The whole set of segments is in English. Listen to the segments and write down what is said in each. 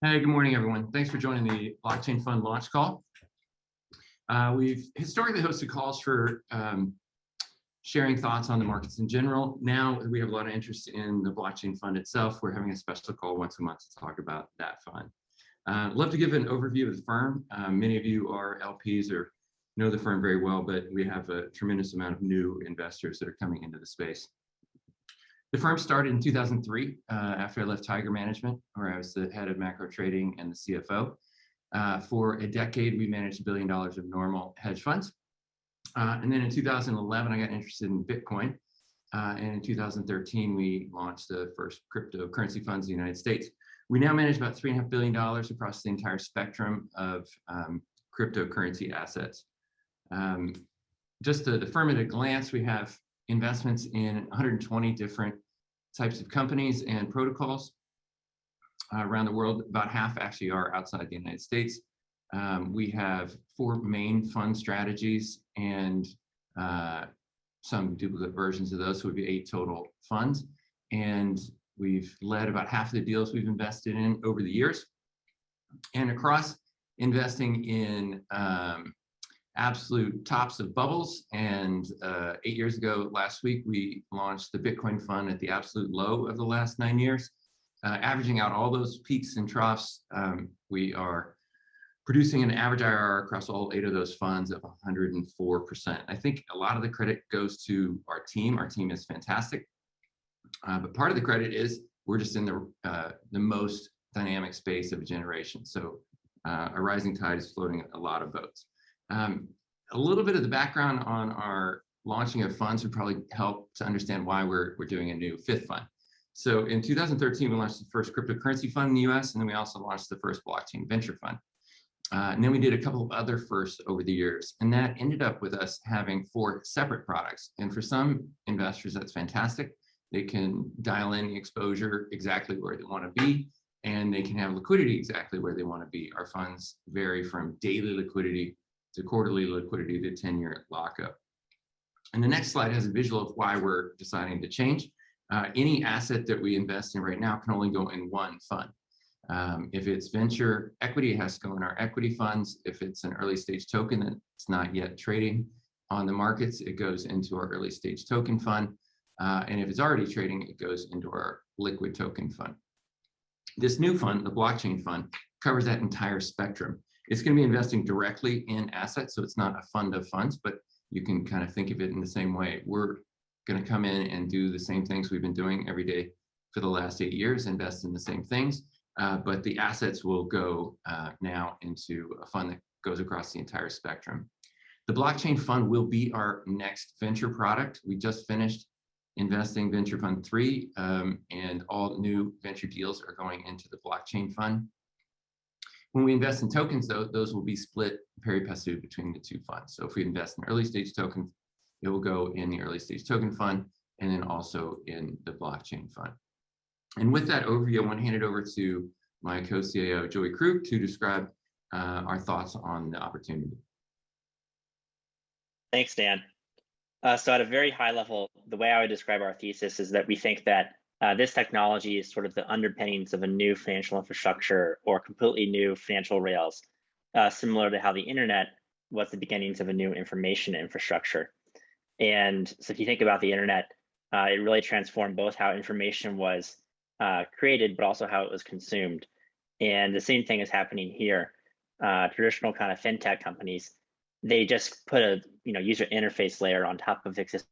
Hey, good morning, everyone. Thanks for joining the Blockchain Fund launch call. We've historically hosted calls for sharing thoughts on the markets in general. Now we have a lot of interest in the Blockchain Fund itself. We're having a special call once a month to talk about that fund. I'd love to give an overview of the firm. Many of you are LPs or know the firm very well, but we have a tremendous amount of new investors that are coming into the space. The firm started in 2003 after I left Tiger Management, where I was the head of macro trading and the CFO. For a decade, we managed $1 billion of normal hedge funds. And then in 2011, I got interested in Bitcoin. And in 2013, we launched the first cryptocurrency funds in the United States. We now manage about $3.5 billion across the entire spectrum of cryptocurrency assets. Just the firm at a glance, we have investments in 120 different types of companies and protocols around the world. About half actually are outside the United States. We have 4 main fund strategies and some duplicate versions of those, so it would be 8 total funds. And we've led about half of the deals we've invested in over the years. And across investing in absolute tops of bubbles, and 8 years ago last week we launched the Bitcoin fund at the absolute low of the last 9 years. Averaging out all those peaks and troughs, we are producing an average IRR across all 8 of those funds of 104%. I think a lot of the credit goes to our team. Our team is fantastic, but part of the credit is we're just in the most dynamic space of a generation. So a rising tide is floating a lot of boats. A little bit of the background on our launching of funds would probably help to understand why we're doing a new 5th fund. So in 2013, we launched the first cryptocurrency fund in the US, and then we also launched the first blockchain venture fund. And then we did a couple of other firsts over the years, and that ended up with us having 4 separate products. And for some investors, that's fantastic. They can dial in the exposure exactly where they want to be, and they can have liquidity exactly where they want to be. Our funds vary from daily liquidity to quarterly liquidity to 10-year lockup. And the next slide has a visual of why we're deciding to change. Any asset that we invest in right now can only go in one fund. If it's venture equity, it has to go in our equity funds. If it's an early stage token that's not yet trading on the markets, it goes into our early stage token fund. And if it's already trading, it goes into our liquid token fund. This new fund, the blockchain fund, covers that entire spectrum. It's going to be investing directly in assets, so it's not a fund of funds, but you can kind of think of it in the same way. We're going to come in and do the same things we've been doing every day for the last 8 years, invest in the same things, but the assets will go now into a fund that goes across the entire spectrum. The blockchain fund will be our next venture product. We just finished investing venture fund 3, and all new venture deals are going into the blockchain fund. When we invest in tokens, though, those will be split pari passu between the 2 funds. So if we invest in early stage token, it will go in the early stage token fund and then also in the blockchain fund. And with that overview, I want to hand it over to my co-CIO, Joey Krug, to describe our thoughts on the opportunity. Thanks, Dan. So at a very high level, the way I would describe our thesis is that we think that this technology is sort of the underpinnings of a new financial infrastructure or completely new financial rails, similar to how the internet was the beginnings of a new information infrastructure. And so if you think about the internet, it really transformed both how information was created, but also how it was consumed. And the same thing is happening here. Traditional kind of fintech companies, they just put a user interface layer on top of existing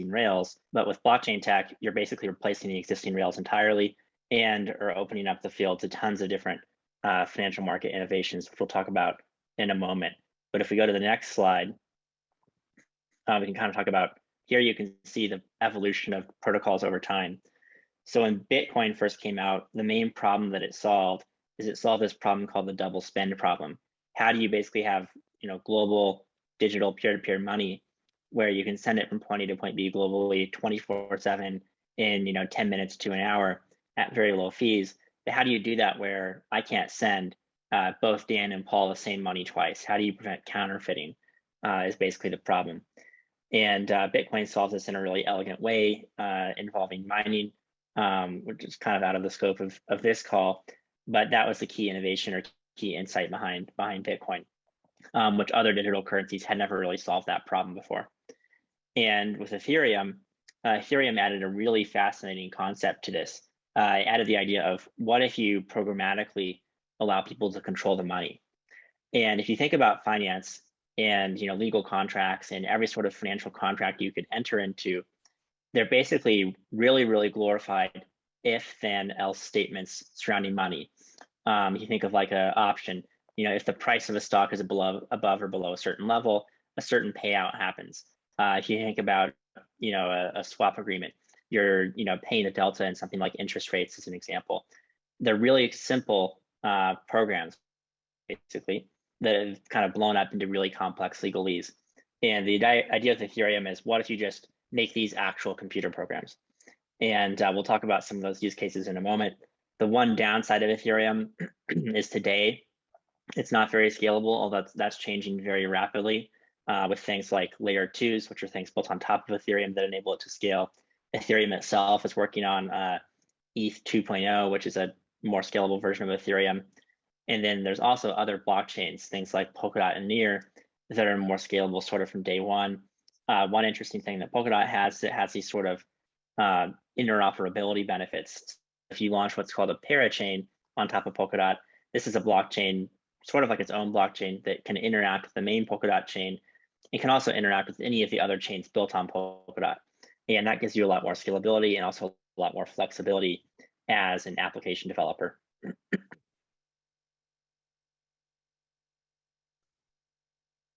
rails, but with blockchain tech, you're basically replacing the existing rails entirely and are opening up the field to tons of different financial market innovations, which we'll talk about in a moment. But if we go to the next slide, we can kind of talk about, here you can see the evolution of protocols over time. So when Bitcoin first came out, the main problem that it solved is it solved this problem called the double spend problem. How do you basically have global digital peer-to-peer money where you can send it from point A to point B globally 24/7 in 10 minutes to an hour at very low fees? But how do you do that where I can't send both Dan and Paul the same money twice? How do you prevent counterfeiting is basically the problem. And Bitcoin solves this in a really elegant way involving mining, which is kind of out of the scope of this call. but that was the key innovation or key insight behind Bitcoin, which other digital currencies had never really solved that problem before. And with Ethereum, Ethereum added a really fascinating concept to this. It added the idea of what if you programmatically allow people to control the money? And if you think about finance and legal contracts and every sort of financial contract you could enter into, they're basically really, really glorified if then else statements surrounding money. You think of like an option, if the price of a stock is above or below a certain level, a certain payout happens. If you think about, a swap agreement, you're, paying a delta in something like interest rates as an example. They're really simple programs, basically, that have kind of blown up into really complex legalese. And the idea with Ethereum is, what if you just make these actual computer programs? And we'll talk about some of those use cases in a moment. The one downside of Ethereum is today, it's not very scalable, although that's changing very rapidly with things like layer twos, which are things built on top of Ethereum that enable it to scale. Ethereum itself is working on ETH 2.0, which is a more scalable version of Ethereum. And then there's also other blockchains, things like Polkadot and Near, that are more scalable sort of from day one. One interesting thing that Polkadot has, it has these sort of interoperability benefits. If you launch what's called a parachain on top of Polkadot, this is a blockchain, sort of like its own blockchain that can interact with the main Polkadot chain. It can also interact with any of the other chains built on Polkadot. And that gives you a lot more scalability and also a lot more flexibility as an application developer.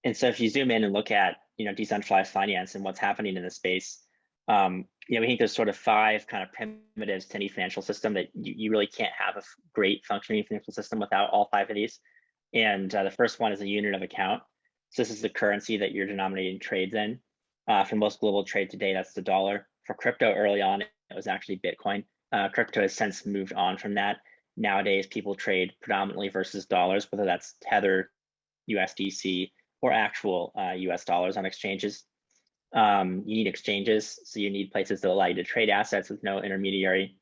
And so if you zoom in and look at decentralized finance and what's happening in the space, we think there's sort of 5 kind of primitives to any financial system that you really can't have a great functioning financial system without all 5 of these. And the first one is a unit of account. So this is the currency that you're denominating trades in. For most global trade today, that's the dollar. For crypto early on, it was actually Bitcoin. Crypto has since moved on from that. Nowadays, people trade predominantly versus dollars, whether that's Tether, USDC, or actual US dollars on exchanges. You need exchanges, so you need places that allow you to trade assets with no intermediary.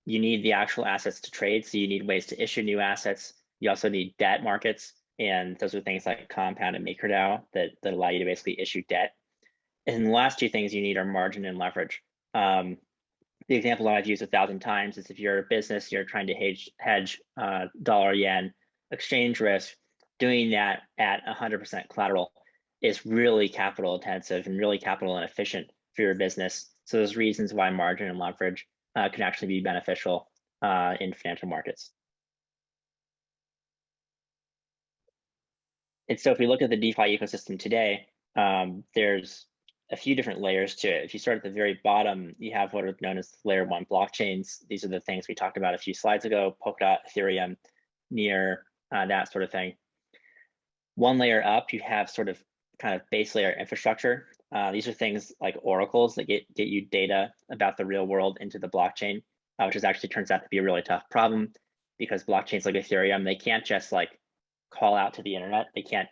You need the actual assets to trade, so you need ways to issue new assets. You also need debt markets, and those are things like Compound and MakerDAO that allow you to basically issue debt. And the last 2 things you need are margin and leverage. The example that I've used 1,000 times is if you're a business, you're trying to hedge dollar yen exchange risk, doing that at 100% collateral is really capital intensive and really capital inefficient for your business. So there's reasons why margin and leverage can actually be beneficial in financial markets. And so if we look at the DeFi ecosystem today, there's a few different layers to it. If you start at the very bottom, you have what are known as layer 1 blockchains. These are the things we talked about a few slides ago: Polkadot, Ethereum, Near, that sort of thing. 1 layer up, you have sort of kind of base layer infrastructure. These are things like oracles that get you data about the real world into the blockchain, which is actually turns out to be a really tough problem because blockchains like Ethereum, they can't just like call out to the internet. They can't,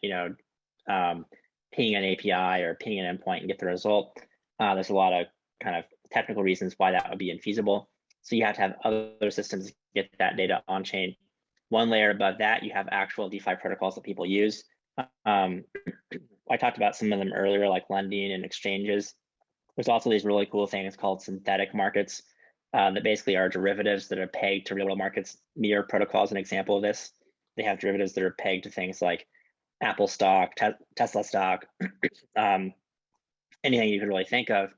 ping an API or ping an endpoint and get the result. There's a lot of kind of technical reasons why that would be infeasible. So you have to have other systems get that data on chain. 1 layer above that, you have actual DeFi protocols that people use. I talked about some of them earlier, like lending and exchanges. There's also these really cool things called synthetic markets that basically are derivatives that are pegged to real world markets. Near protocol is an example of this. They have derivatives that are pegged to things like Apple stock, Tesla stock, anything you could really think of,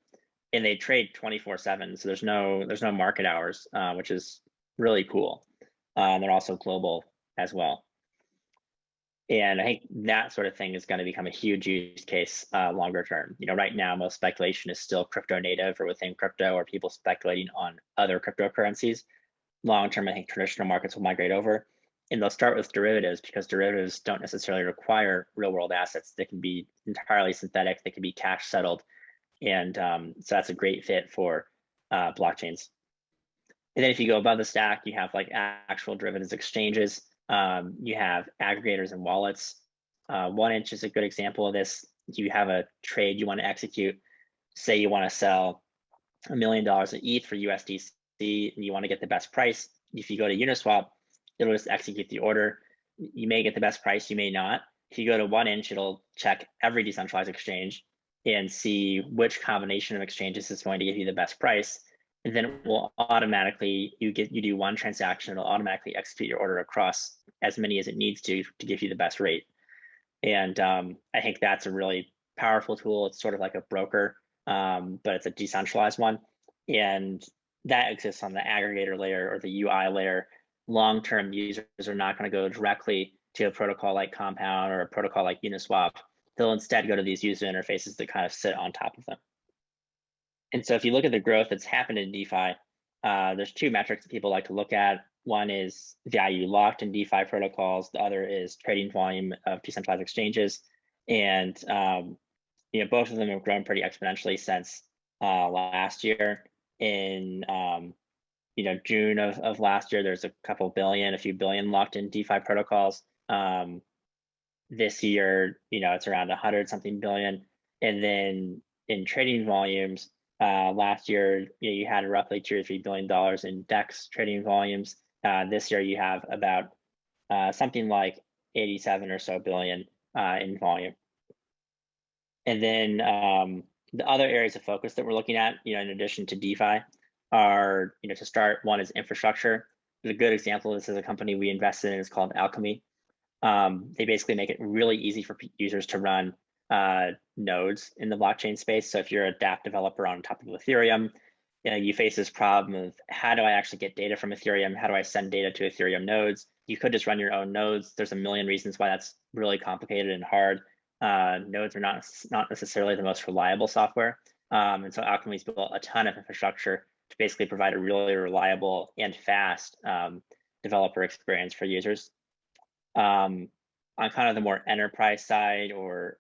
and they trade 24/7. So there's no market hours, which is really cool. They're also global as well. And I think that sort of thing is going to become a huge use case longer term. Right now, most speculation is still crypto native or within crypto, or people speculating on other cryptocurrencies. Long term, I think traditional markets will migrate over. And they'll start with derivatives because derivatives don't necessarily require real world assets. They can be entirely synthetic, they can be cash settled. And so that's a great fit for blockchains. And then if you go above the stack, you have like actual derivatives exchanges. You have aggregators and wallets. 1inch is a good example of this. You have a trade you want to execute. Say you want to sell $1 million of ETH for USDC and you want to get the best price. If you go to Uniswap, it'll just execute the order. You may get the best price, you may not. If you go to 1inch, it'll check every decentralized exchange and see which combination of exchanges is going to give you the best price. And then it will automatically, you do one transaction, it'll automatically execute your order across as many as it needs to give you the best rate. And I think that's a really powerful tool. It's sort of like a broker, but it's a decentralized one. And that exists on the aggregator layer or the UI layer. Long-term users are not going to go directly to a protocol like Compound or a protocol like Uniswap. They'll instead go to these user interfaces that kind of sit on top of them. And so if you look at the growth that's happened in DeFi, there's two metrics that people like to look at. One is value locked in DeFi protocols. The other is trading volume of decentralized exchanges. And both of them have grown pretty exponentially since last year. In June of last year, there's a few billion locked in DeFi protocols. This year, it's around 100 something billion. And then in trading volumes, last year, you had roughly $2 or $3 billion in DEX trading volumes. This year, you have about something like 87 or so billion in volume. And then the other areas of focus that we're looking at, in addition to DeFi, are, to start, one is infrastructure. A good example of this is a company we invested in. It's called Alchemy. They basically make it really easy for users to run nodes in the blockchain space. So if you're a dApp developer on top of Ethereum, you face this problem of how do I actually get data from Ethereum? How do I send data to Ethereum nodes? You could just run your own nodes. There's a million reasons why that's really complicated and hard. Nodes are not necessarily the most reliable software. And so Alchemy's built a ton of infrastructure to basically provide a really reliable and fast developer experience for users. On kind of the more enterprise side or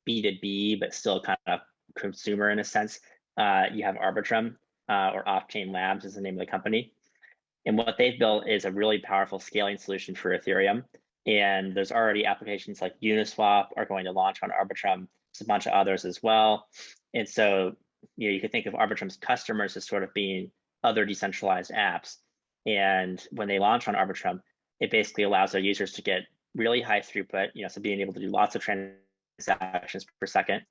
B2B, but still kind of consumer in a sense, you have Arbitrum or Off-Chain Labs is the name of the company. And what they've built is a really powerful scaling solution for Ethereum. And there's already applications like Uniswap are going to launch on Arbitrum. There's a bunch of others as well. And so, you could think of Arbitrum's customers as sort of being other decentralized apps. And when they launch on Arbitrum, it basically allows their users to get really high throughput, so being able to do lots of transactions per second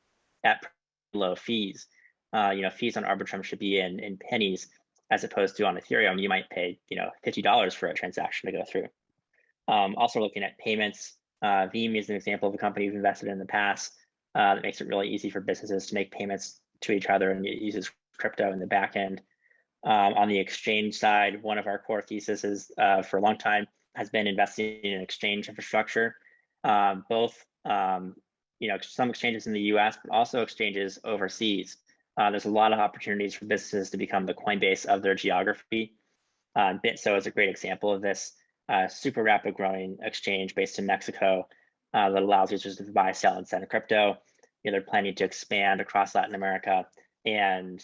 at low fees. Fees on Arbitrum should be in pennies, as opposed to on Ethereum, you might pay, $50 for a transaction to go through. Also looking at payments, Veeam is an example of a company we've invested in the past that makes it really easy for businesses to make payments to each other, and it uses crypto in the back end. On the exchange side, one of our core theses is for a long time has been investing in exchange infrastructure, both some exchanges in the US, but also exchanges overseas. There's a lot of opportunities for businesses to become the Coinbase of their geography. BitSo is a great example of this. Super rapid growing exchange based in Mexico that allows users to buy, sell, and send crypto. They're planning to expand across Latin America. And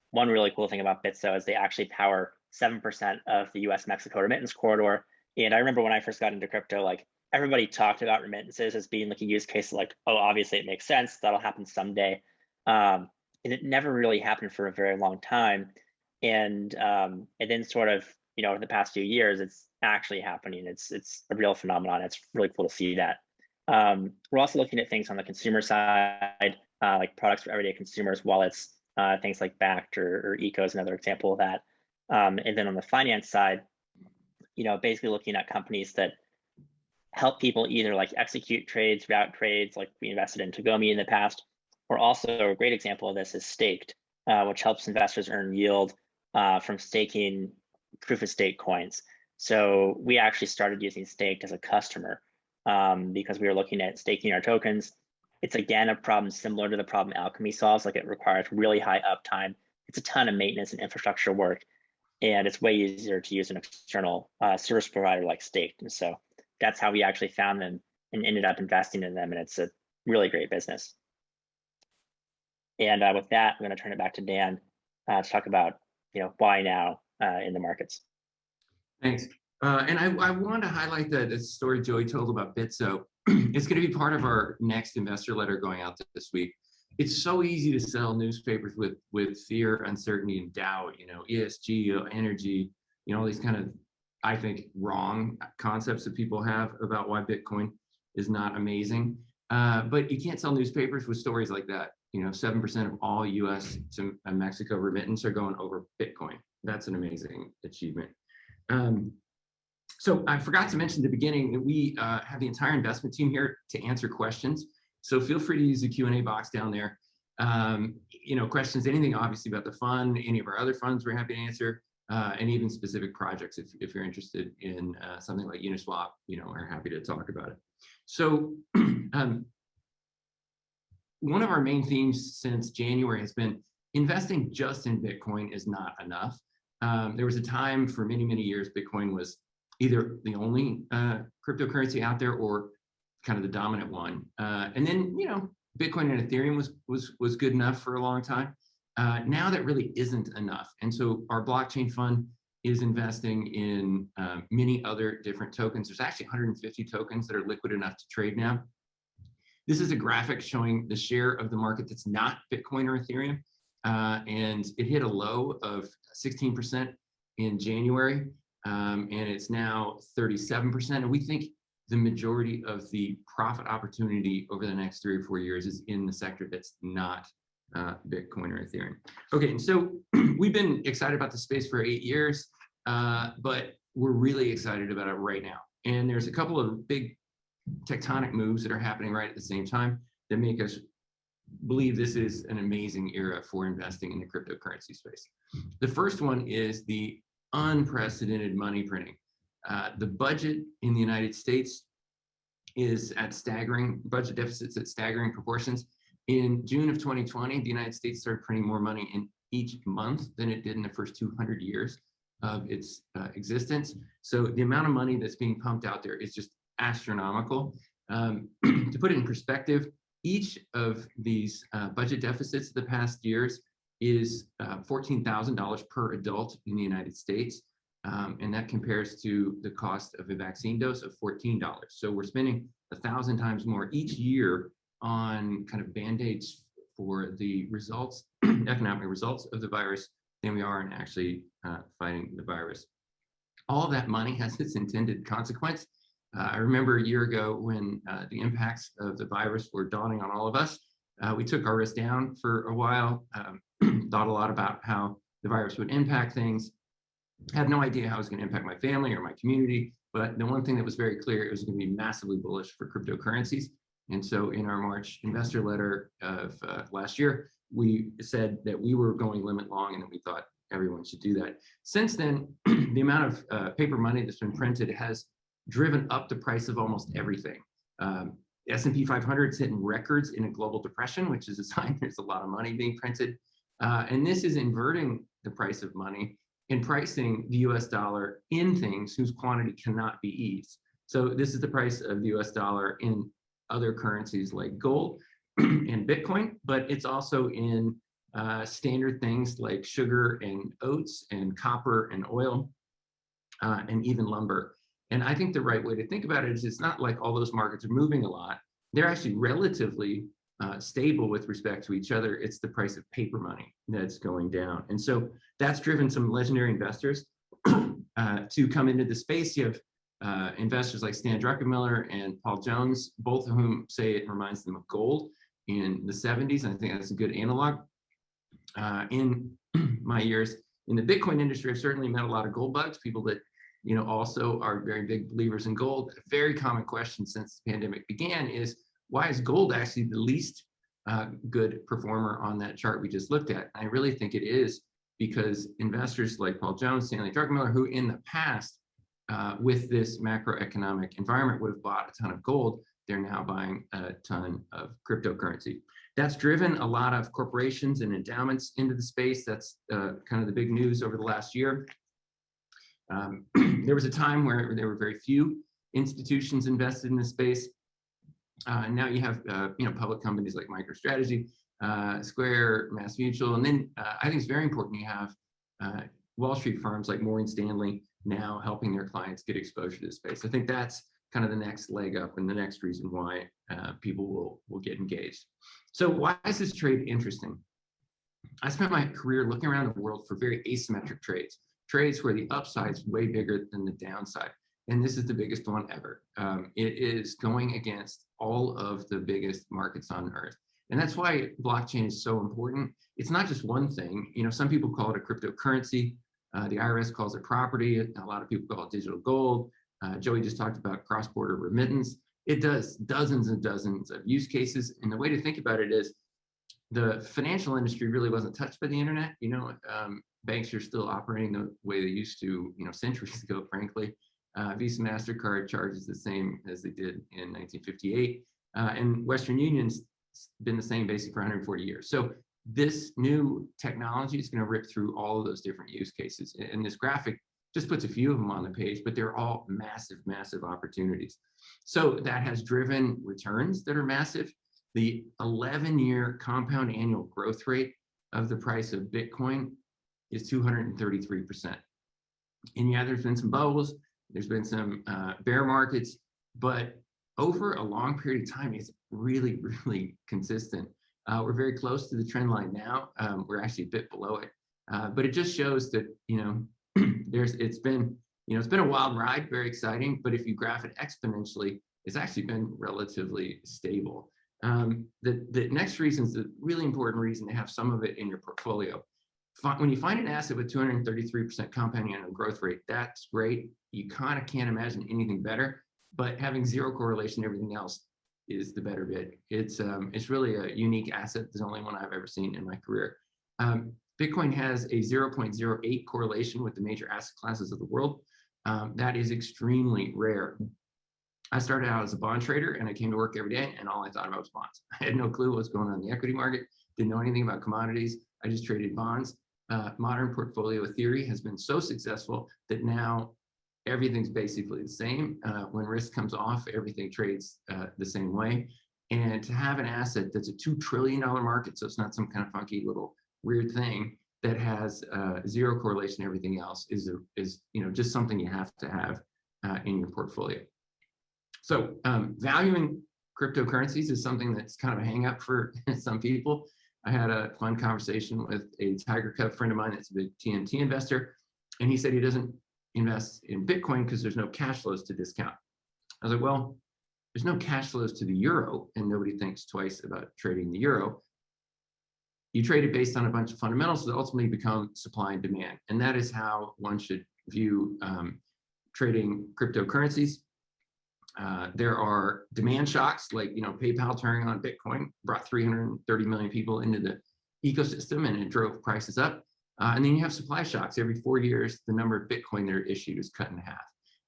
one really cool thing about BitSo is they actually power 7% of the US-Mexico remittance corridor. And I remember when I first got into crypto, like everybody talked about remittances as being like a use case, like, oh, obviously it makes sense, that'll happen someday. And it never really happened for a very long time. And then sort of, over the past few years, it's actually happening. It's a real phenomenon. It's really cool to see that. We're also looking at things on the consumer side, like products for everyday consumers, wallets, things like Bakkt or Eco is another example of that. And then on the finance side, basically looking at companies that help people either like execute trades, route trades, like we invested in Tagomi in the past, or also a great example of this is Staked, which helps investors earn yield from staking proof of stake coins. So we actually started using Staked as a customer because we were looking at staking our tokens. It's again a problem similar to the problem Alchemy solves. Like it requires really high uptime. It's a ton of maintenance and infrastructure work, and it's way easier to use an external service provider like Staked. And so that's how we actually found them and ended up investing in them. And it's a really great business. And with that, I'm going to turn it back to Dan to talk about why now in the markets. Thanks. And I wanted to highlight the story Joey told about BitSo. It's going to be part of our next investor letter going out this week. It's so easy to sell newspapers with fear, uncertainty, and doubt. ESG, energy, all these kind of I think, wrong concepts that people have about why Bitcoin is not amazing. But you can't sell newspapers with stories like that. 7% of all US to Mexico remittance are going over Bitcoin. That's an amazing achievement. So I forgot to mention at the beginning that we have the entire investment team here to answer questions. So feel free to use the Q&A box down there. Questions, anything obviously about the fund, any of our other funds, we're happy to answer, and even specific projects if you're interested in something like Uniswap, we're happy to talk about it. So one of our main themes since January has been investing just in Bitcoin is not enough. There was a time for many, many years, Bitcoin was either the only cryptocurrency out there or kind of the dominant one. And then, Bitcoin and Ethereum was good enough for a long time. Now that really isn't enough. And so our blockchain fund is investing in many other different tokens. There's actually 150 tokens that are liquid enough to trade now. This is a graphic showing the share of the market that's not Bitcoin or Ethereum. And it hit a low of 16% in January. And it's now 37%. And we think the majority of the profit opportunity over the next 3 or 4 years is in the sector that's not Bitcoin or Ethereum. Okay, and so we've been excited about the space for 8 years, but we're really excited about it right now. And there's a couple of big tectonic moves that are happening right at the same time that make us believe this is an amazing era for investing in the cryptocurrency space. The first one is the unprecedented money printing. The budget in the United States is at staggering, budget deficits at staggering proportions. In June of 2020, the United States started printing more money in each month than it did in the first 200 years of its existence. So the amount of money that's being pumped out there is just astronomical. To put it in perspective, each of these budget deficits of the past years is $14,000 per adult in the United States. And that compares to the cost of a vaccine dose of $14. So we're spending 1,000 times more each year on kind of band-aids for the results, economic results of the virus than we are in actually fighting the virus. All of that money has its intended consequence. I remember a year ago when the impacts of the virus were dawning on all of us. We took our risk down for a while, thought a lot about how the virus would impact things. Had no idea how it was going to impact my family or my community, but the one thing that was very clear, it was going to be massively bullish for cryptocurrencies. And so in our March investor letter of last year, we said that we were going limit long and that we thought everyone should do that. Since then, the amount of paper money that's been printed has driven up the price of almost everything. S&P 500 is hitting records in a global depression, which is a sign there's a lot of money being printed. And this is inverting the price of money and pricing the US dollar in things whose quantity cannot be eased. So this is the price of the US dollar in other currencies like gold and Bitcoin, but it's also in standard things like sugar and oats and copper and oil and even lumber. And I think the right way to think about it is it's not like all those markets are moving a lot. They're actually relatively stable with respect to each other. It's the price of paper money that's going down. And so that's driven some legendary investors to come into the space. You have investors like Stan Druckenmiller and Paul Jones, both of whom say it reminds them of gold in the 70s. And I think that's a good analog. In my years in the Bitcoin industry, I've certainly met a lot of gold bugs, people that also are very big believers in gold. A very common question since the pandemic began is, why is gold actually the least good performer on that chart we just looked at? I really think it is because investors like Paul Jones, Stanley Druckenmiller, who in the past, with this macroeconomic environment would have bought a ton of gold, they're now buying a ton of cryptocurrency. That's driven a lot of corporations and endowments into the space. That's kind of the big news over the last year. There was a time where there were very few institutions invested in this space. Now you have public companies like MicroStrategy, Square, MassMutual, and then I think it's very important you have Wall Street firms like Morgan Stanley now helping their clients get exposure to the space. I think that's kind of the next leg up and the next reason why people will get engaged. So why is this trade interesting? I spent my career looking around the world for very asymmetric trades trades where the upside is way bigger than the downside. And this is the biggest one ever. It is going against all of the biggest markets on earth. And that's why blockchain is so important. It's not just one thing. You know, some people call it a cryptocurrency. The IRS calls it property. A lot of people call it digital gold. Joey just talked about cross-border remittance. It does dozens and dozens of use cases. And the way to think about it is the financial industry really wasn't touched by the internet. You know, banks are still operating the way they used to, you know, centuries ago, frankly. Visa, MasterCard charges the same as they did in 1958. And Western Union's been the same basically for 140 years. So this new technology is going to rip through all of those different use cases. And this graphic just puts a few of them on the page, but they're all massive, massive opportunities. So that has driven returns that are massive. The 11-year compound annual growth rate of the price of Bitcoin is 233%. And yeah, there's been some bubbles, there's been some bear markets, but over a long period of time, it's really, really consistent. We're very close to the trend line now. We're actually a bit below it, but it just shows that, you know, it's been a wild ride, very exciting. But if you graph it exponentially, it's actually been relatively stable. The next reason is the really important reason to have some of it in your portfolio. When you find an asset with 233% compounding annual growth rate, that's great. You kind of can't imagine anything better. But having zero correlation to everything else is the better bit. It's really a unique asset. It's the only one I've ever seen in my career. Bitcoin has a 0.08 correlation with the major asset classes of the world. That is extremely rare. I started out as a bond trader and I came to work every day and all I thought about was bonds. I had no clue what was going on in the equity market, didn't know anything about commodities. I just traded bonds. Modern portfolio theory has been so successful that now everything's basically the same. When risk comes off, everything trades the same way. And to have an asset that's a $2 trillion market, so it's not some kind of funky little weird thing that has zero correlation to everything else is just something you have to have in your portfolio. So valuing cryptocurrencies is something that's kind of a hang up for some people. I had a fun conversation with a Tiger Cub friend of mine that's a big TMT investor, and he said he doesn't invest in Bitcoin because there's no cash flows to discount. I was like, well, there's no cash flows to the euro, and nobody thinks twice about trading the euro. You trade it based on a bunch of fundamentals that ultimately become supply and demand. And that is how one should view trading cryptocurrencies. There are demand shocks, like, you know, PayPal turning on Bitcoin brought 330 million people into the ecosystem and it drove prices up. And then you have supply shocks. Every 4 years, the number of Bitcoin that are issued is cut in half.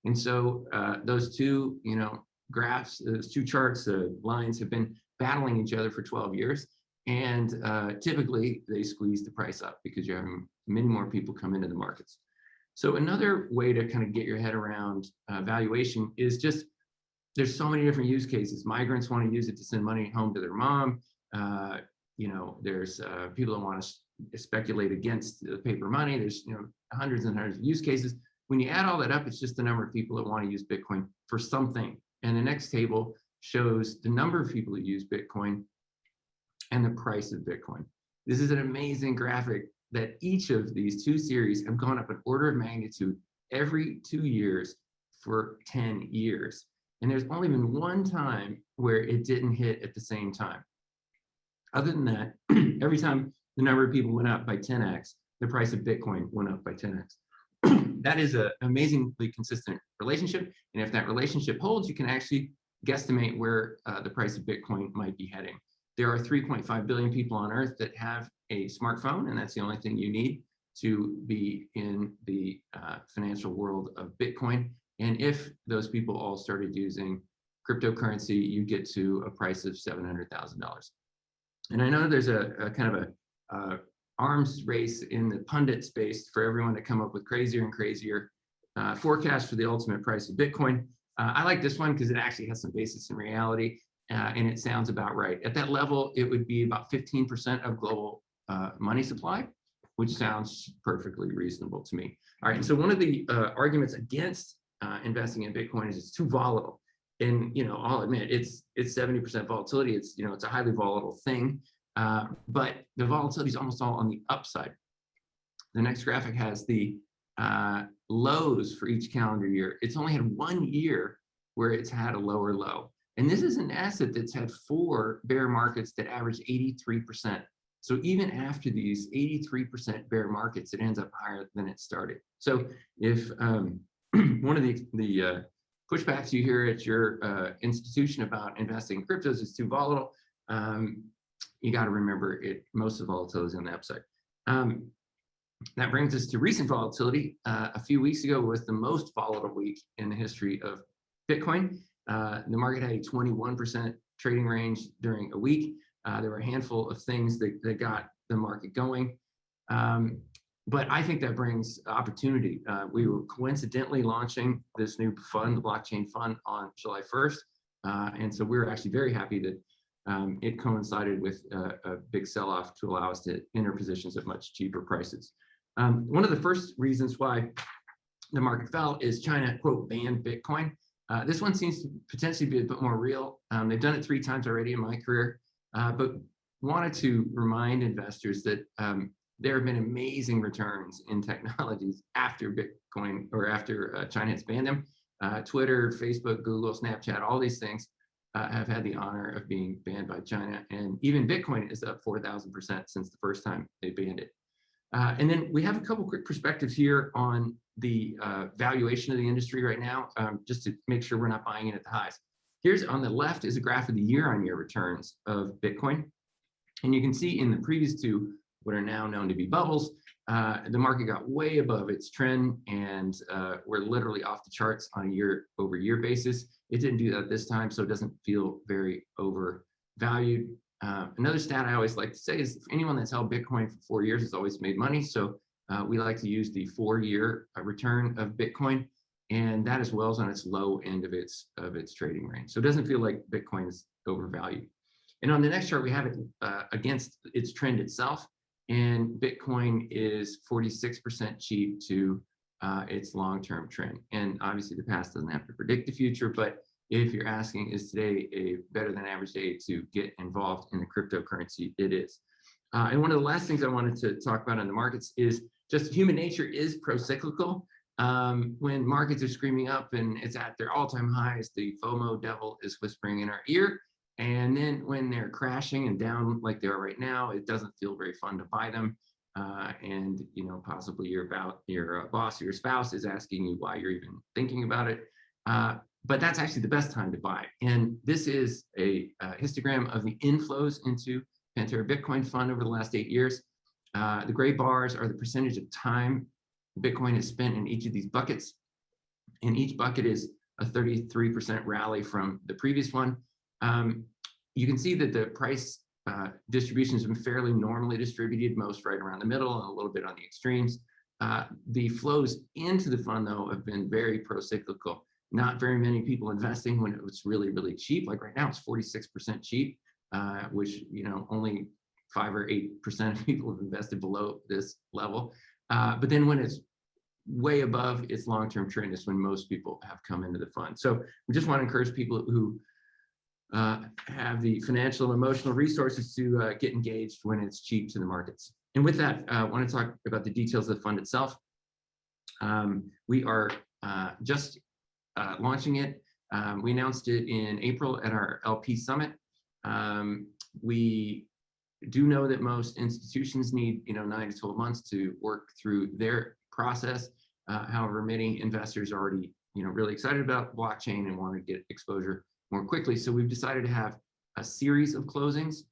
And so those two, you know, graphs, those two charts, lines have been battling each other for 12 years. And typically they squeeze the price up because you're having many more people come into the markets. So another way to kind of get your head around valuation is just, there's so many different use cases. Migrants want to use it to send money home to their mom. You know, there's people that want to speculate against the paper money. There's, you know, hundreds and hundreds of use cases. When you add all that up, it's just the number of people that want to use Bitcoin for something. And the next table shows the number of people that use Bitcoin and the price of Bitcoin. This is an amazing graphic that each of these two series have gone up an order of magnitude every 2 years for 10 years. And there's only been one time where it didn't hit at the same time. Other than that, every time the number of people went up by 10x, the price of Bitcoin went up by 10x. That is an amazingly consistent relationship. And if that relationship holds, you can actually guesstimate where the price of Bitcoin might be heading. There are 3.5 billion people on Earth that have a smartphone, and that's the only thing you need to be in the financial world of Bitcoin. And if those people all started using cryptocurrency, you get to a price of $700,000. And I know there's a kind of a arms race in the pundit space for everyone to come up with crazier and crazier forecasts for the ultimate price of Bitcoin. I like this one because it actually has some basis in reality, and it sounds about right. At that level, it would be about 15% of global money supply, which sounds perfectly reasonable to me. All right, and so one of the arguments against investing in Bitcoin is it's too volatile. And, you know, I'll admit it's 70% volatility. It's, you know, it's a highly volatile thing, but the volatility is almost all on the upside. The next graphic has the lows for each calendar year. It's only had 1 year where it's had a lower low. And this is an asset that's had 4 bear markets that average 83%. So even after these 83% bear markets, it ends up higher than it started. So if one of the pushbacks you hear at your institution about investing in cryptos is too volatile, you got to remember most of the volatility is on the upside. That brings us to recent volatility. A few weeks ago was the most volatile week in the history of Bitcoin. The market had a 21% trading range during a week. There were a handful of things that got the market going. But I think that brings opportunity. We were coincidentally launching this new fund, the blockchain fund, on July 1st. And so we were actually very happy that it coincided with a big sell-off to allow us to enter positions at much cheaper prices. One of the first reasons why the market fell is China, quote, banned Bitcoin. This one seems to potentially be a bit more real. They've done it 3 times already in my career, but wanted to remind investors that there have been amazing returns in technologies after Bitcoin, or after China has banned them. Twitter, Facebook, Google, Snapchat, all these things have had the honor of being banned by China. And even Bitcoin is up 4,000% since the first time they banned it. And then we have a couple quick perspectives here on the valuation of the industry right now, just to make sure we're not buying it at the highs. Here's on the left is a graph of the year-on-year returns of Bitcoin. And you can see in the previous 2, what are now known to be bubbles, the market got way above its trend, and we're literally off the charts on a year-over-year basis. It didn't do that this time, so it doesn't feel very overvalued. Another stat I always like to say is anyone that's held Bitcoin for 4 years has always made money. So we like to use the 4-year return of Bitcoin, and that as well is on its low end of its trading range. So it doesn't feel like Bitcoin is overvalued. And on the next chart, we have it against its trend itself, and Bitcoin is 46% cheap to its long-term trend. And obviously the past doesn't have to predict the future, but if you're asking, is today a better than average day to get involved in the cryptocurrency, it is. And one of the last things I wanted to talk about on the markets is just human nature is pro-cyclical. When markets are screaming up and it's at their all-time highs, the FOMO devil is whispering in our ear. And then when they're crashing and down like they are right now, it doesn't feel very fun to buy them. And possibly your boss or your spouse is asking you why you're even thinking about it. But that's actually the best time to buy. And this is a histogram of the inflows into Pantera Bitcoin Fund over the last 8 years. The gray bars are the percentage of time Bitcoin is spent in each of these buckets. And each bucket is a 33% rally from the previous one. You can see that the price distribution has been fairly normally distributed, most right around the middle and a little bit on the extremes. The flows into the fund, though, have been very pro-cyclical. Not very many people investing when it was really, really cheap. Like right now, it's 46% cheap, which only 5 or 8% of people have invested below this level. But then when it's way above its long-term trend is when most people have come into the fund. So we just want to encourage people who have the financial and emotional resources to get engaged when it's cheap to the markets. And with that, I want to talk about the details of the fund itself. We are just launching it. We announced it in April at our LP Summit. We do know that most institutions need 9 to 12 months to work through their process. However, many investors are already really excited about blockchain and want to get exposure more quickly. So we've decided to have a series of closings.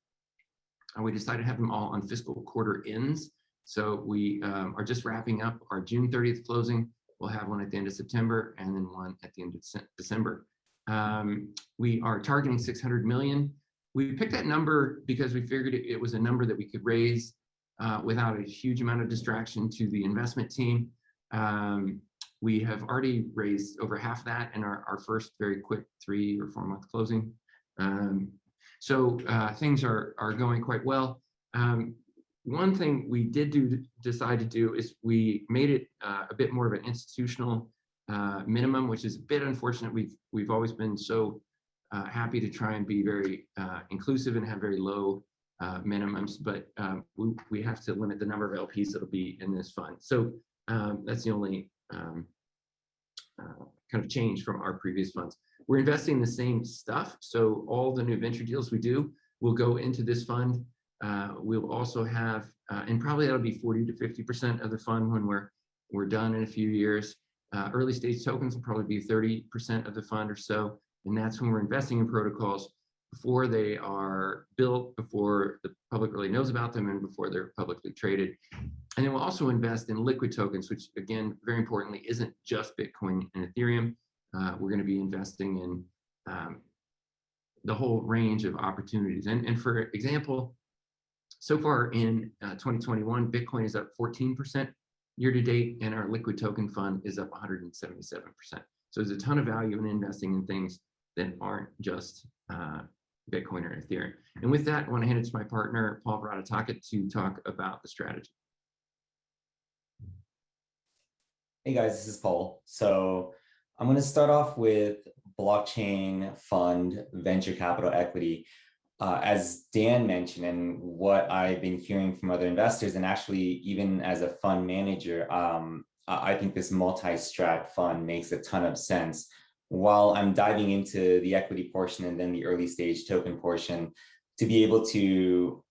We decided to have them all on fiscal quarter ends. So we are just wrapping up our June 30th closing. We'll have one at the end of September and then one at the end of December. We are targeting 600 million. We picked that number because we figured it was a number that we could raise without a huge amount of distraction to the investment team. We have already raised over half that in our first very quick 3 or 4 month closing. So things are going quite well. One thing we did decide to do is we made it a bit more of an institutional minimum, which is a bit unfortunate. We've always been so happy to try and be very inclusive and have very low minimums, but we have to limit the number of LPs that'll be in this fund. So That's the only kind of change from our previous funds. We're investing in the same stuff. So all the new venture deals we do will go into this fund. We'll also have, and probably that'll be 40 to 50% of the fund when we're done in a few years. Early stage tokens will probably be 30% of the fund or so. And that's when we're investing in protocols before they are built, before the public really knows about them, and before they're publicly traded. And then we'll also invest in liquid tokens, which again, very importantly, isn't just Bitcoin and Ethereum. We're going to be investing in the whole range of opportunities. And for example, so far in 2021, Bitcoin is up 14% year to date, and our liquid token fund is up 177%. So there's a ton of value in investing in things that aren't just Bitcoin or Ethereum. And with that, I want to hand it to my partner, Paul Baratakit, to talk about the strategy. Hey guys, this is Paul. So I'm going to start off with blockchain fund venture capital equity. As Dan mentioned, and what I've been hearing from other investors, and actually even as a fund manager, I think this multi-strat fund makes a ton of sense. While I'm diving into the equity portion and then the early stage token portion, to be able to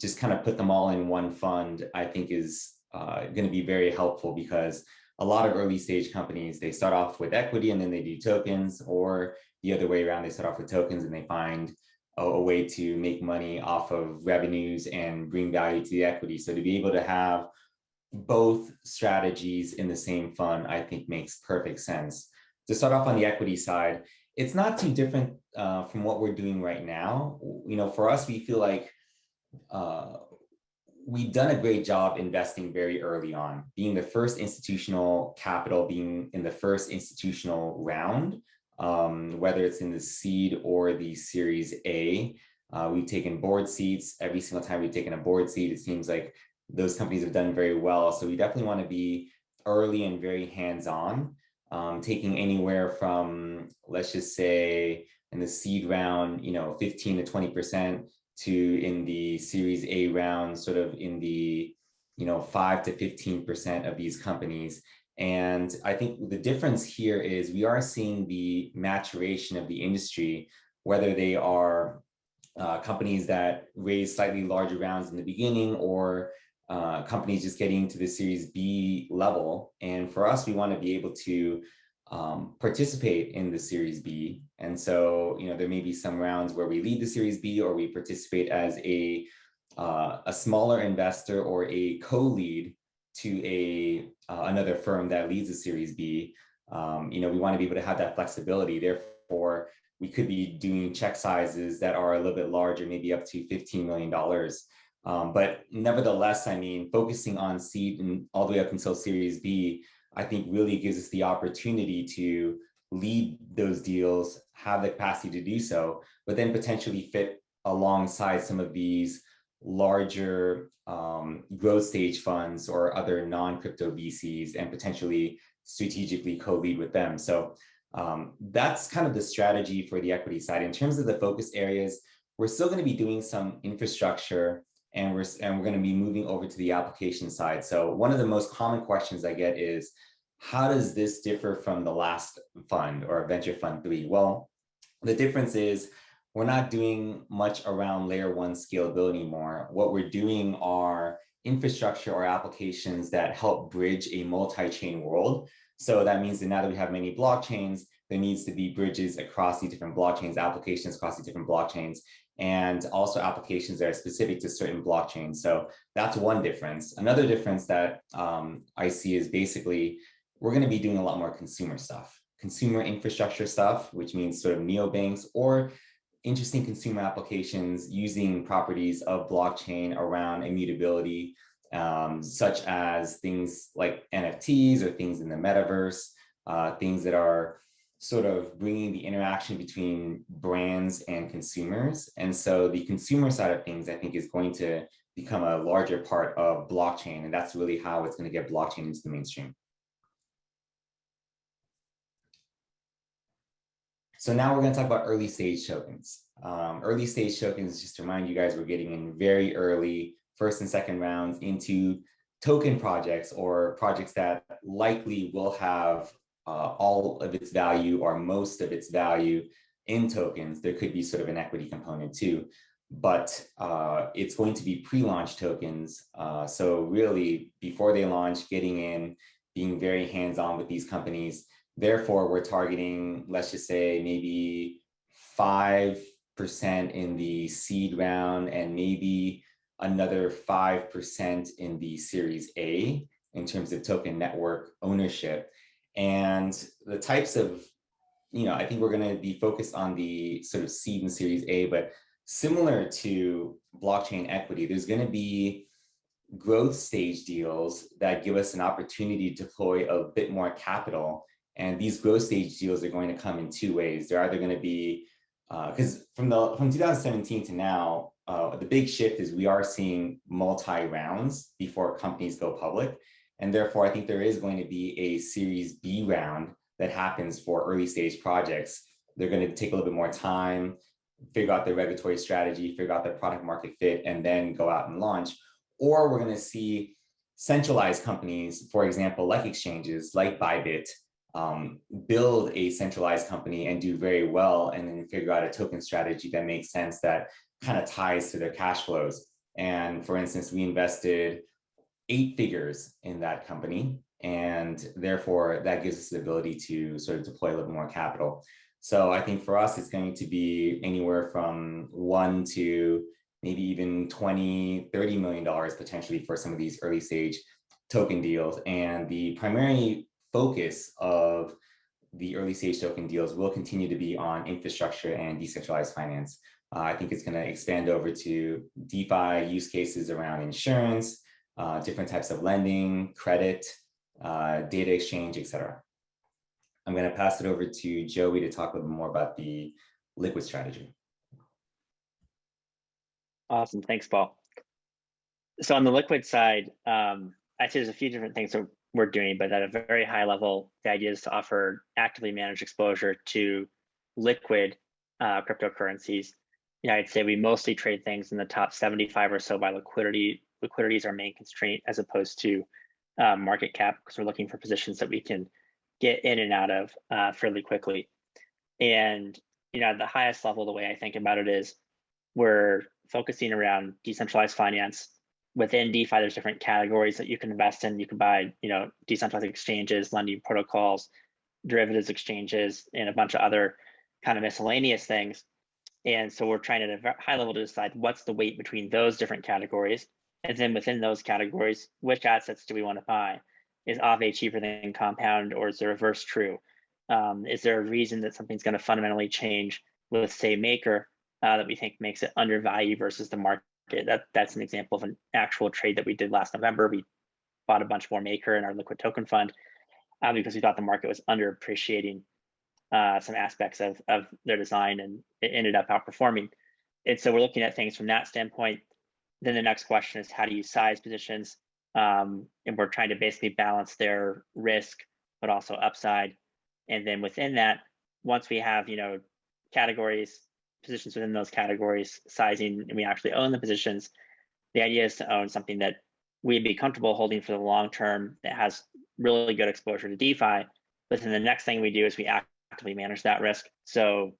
just kind of put them all in one fund, I think is going to be very helpful, because a lot of early stage companies, they start off with equity and then they do tokens, or the other way around, they start off with tokens and they find a way to make money off of revenues and bring value to the equity. So to be able to have both strategies in the same fund, I think makes perfect sense. To start off on the equity side, it's not too different from what we're doing right now. You know, for us, we feel like we've done a great job investing very early on, being the first institutional capital, being in the first institutional round, whether it's in the seed or the Series A. We've taken board seats. Every single time we've taken a board seat, it seems like those companies have done very well. So we definitely want to be early and very hands-on, taking anywhere from, let's just say, in the seed round, 15 to 20%, to in the Series A round, sort of in the 5 to 15% of these companies. And I think the difference here is we are seeing the maturation of the industry, whether they are companies that raise slightly larger rounds in the beginning, or companies just getting to the Series B level. And for us, we want to be able to participate in the Series B. And so, there may be some rounds where we lead the Series B, or we participate as a smaller investor or a co-lead to another firm that leads the Series B. We want to be able to have that flexibility. Therefore, we could be doing check sizes that are a little bit larger, maybe up to $15 million. But nevertheless, focusing on seed and all the way up until Series B, I think really gives us the opportunity to lead those deals, have the capacity to do so, but then potentially fit alongside some of these larger growth stage funds or other non-crypto VCs, and potentially strategically co-lead with them. So that's kind of the strategy for the equity side. In terms of the focus areas, we're still going to be doing some infrastructure, and we're going to be moving over to the application side. So one of the most common questions I get is, how does this differ from the last fund, or Venture Fund 3? Well, the difference is we're not doing much around layer one scalability anymore. What we're doing are infrastructure or applications that help bridge a multi-chain world. So that means that now that we have many blockchains, there needs to be bridges across the different blockchains, applications across the different blockchains, and also applications that are specific to certain blockchains. So that's one difference. Another difference that I see is basically we're going to be doing a lot more consumer stuff, consumer infrastructure stuff, which means sort of neobanks or interesting consumer applications using properties of blockchain around immutability, such as things like NFTs or things in the metaverse, things that are sort of bringing the interaction between brands and consumers. And so the consumer side of things, I think, is going to become a larger part of blockchain. And that's really how it's going to get blockchain into the mainstream. So now we're going to talk about early stage tokens. Early stage tokens, just to remind you guys, we're getting in very early first and second rounds into token projects or projects that likely will have all of its value or most of its value in tokens. There could be sort of an equity component too, but it's going to be pre-launch tokens. So really, before they launch, getting in, being very hands-on with these companies. Therefore, we're targeting, let's just say, maybe 5% in the seed round and maybe another 5% in the Series A in terms of token network ownership. And the types of, I think we're going to be focused on the sort of seed and Series A, but similar to blockchain equity, there's going to be growth stage deals that give us an opportunity to deploy a bit more capital. And these growth stage deals are going to come in two ways. They're either going to be, because from 2017 to now, the big shift is we are seeing multi-rounds before companies go public. And therefore, I think there is going to be a Series B round that happens for early stage projects. They're going to take a little bit more time, figure out the regulatory strategy, figure out the product market fit, and then go out and launch. Or we're going to see centralized companies, for example, like exchanges, like Bybit, build a centralized company and do very well, and then figure out a token strategy that makes sense, that kind of ties to their cash flows. And for instance, we invested 8 figures in that company, and therefore that gives us the ability to sort of deploy a little more capital. So I think for us, it's going to be anywhere from 1 to maybe even $20-30 million potentially for some of these early stage token deals. And the primary focus of the early stage token deals will continue to be on infrastructure and decentralized finance. I think it's going to expand over to DeFi use cases around insurance, different types of lending, credit, data exchange, etc. I'm going to pass it over to Joey to talk a little more about the liquid strategy. Awesome. Thanks, Paul. So on the liquid side, I'd say there's a few different things that we're doing, but at a very high level, the idea is to offer actively managed exposure to liquid cryptocurrencies. I'd say we mostly trade things in the top 75 or so by liquidity. Liquidity is our main constraint as opposed to market cap, because we're looking for positions that we can get in and out of fairly quickly. And at the highest level, the way I think about it is we're focusing around decentralized finance. Within DeFi, there's different categories that you can invest in. You can buy, decentralized exchanges, lending protocols, derivatives exchanges, and a bunch of other kind of miscellaneous things. And so we're trying at a high level to decide what's the weight between those different categories. And then within those categories, which assets do we want to buy? Is Aave cheaper than Compound, or is the reverse true? Is there a reason that something's going to fundamentally change with, say, Maker that we think makes it undervalued versus the market? That's an example of an actual trade that we did last November. We bought a bunch more Maker in our liquid token fund because we thought the market was underappreciating some aspects of their design, and it ended up outperforming. And so we're looking at things from that standpoint. Then the next question is, how do you size positions? And we're trying to basically balance their risk, but also upside. And then within that, once we have, categories, positions within those categories, sizing, and we actually own the positions, the idea is to own something that we'd be comfortable holding for the long term, that has really good exposure to DeFi. But then the next thing we do is we actively manage that risk. So,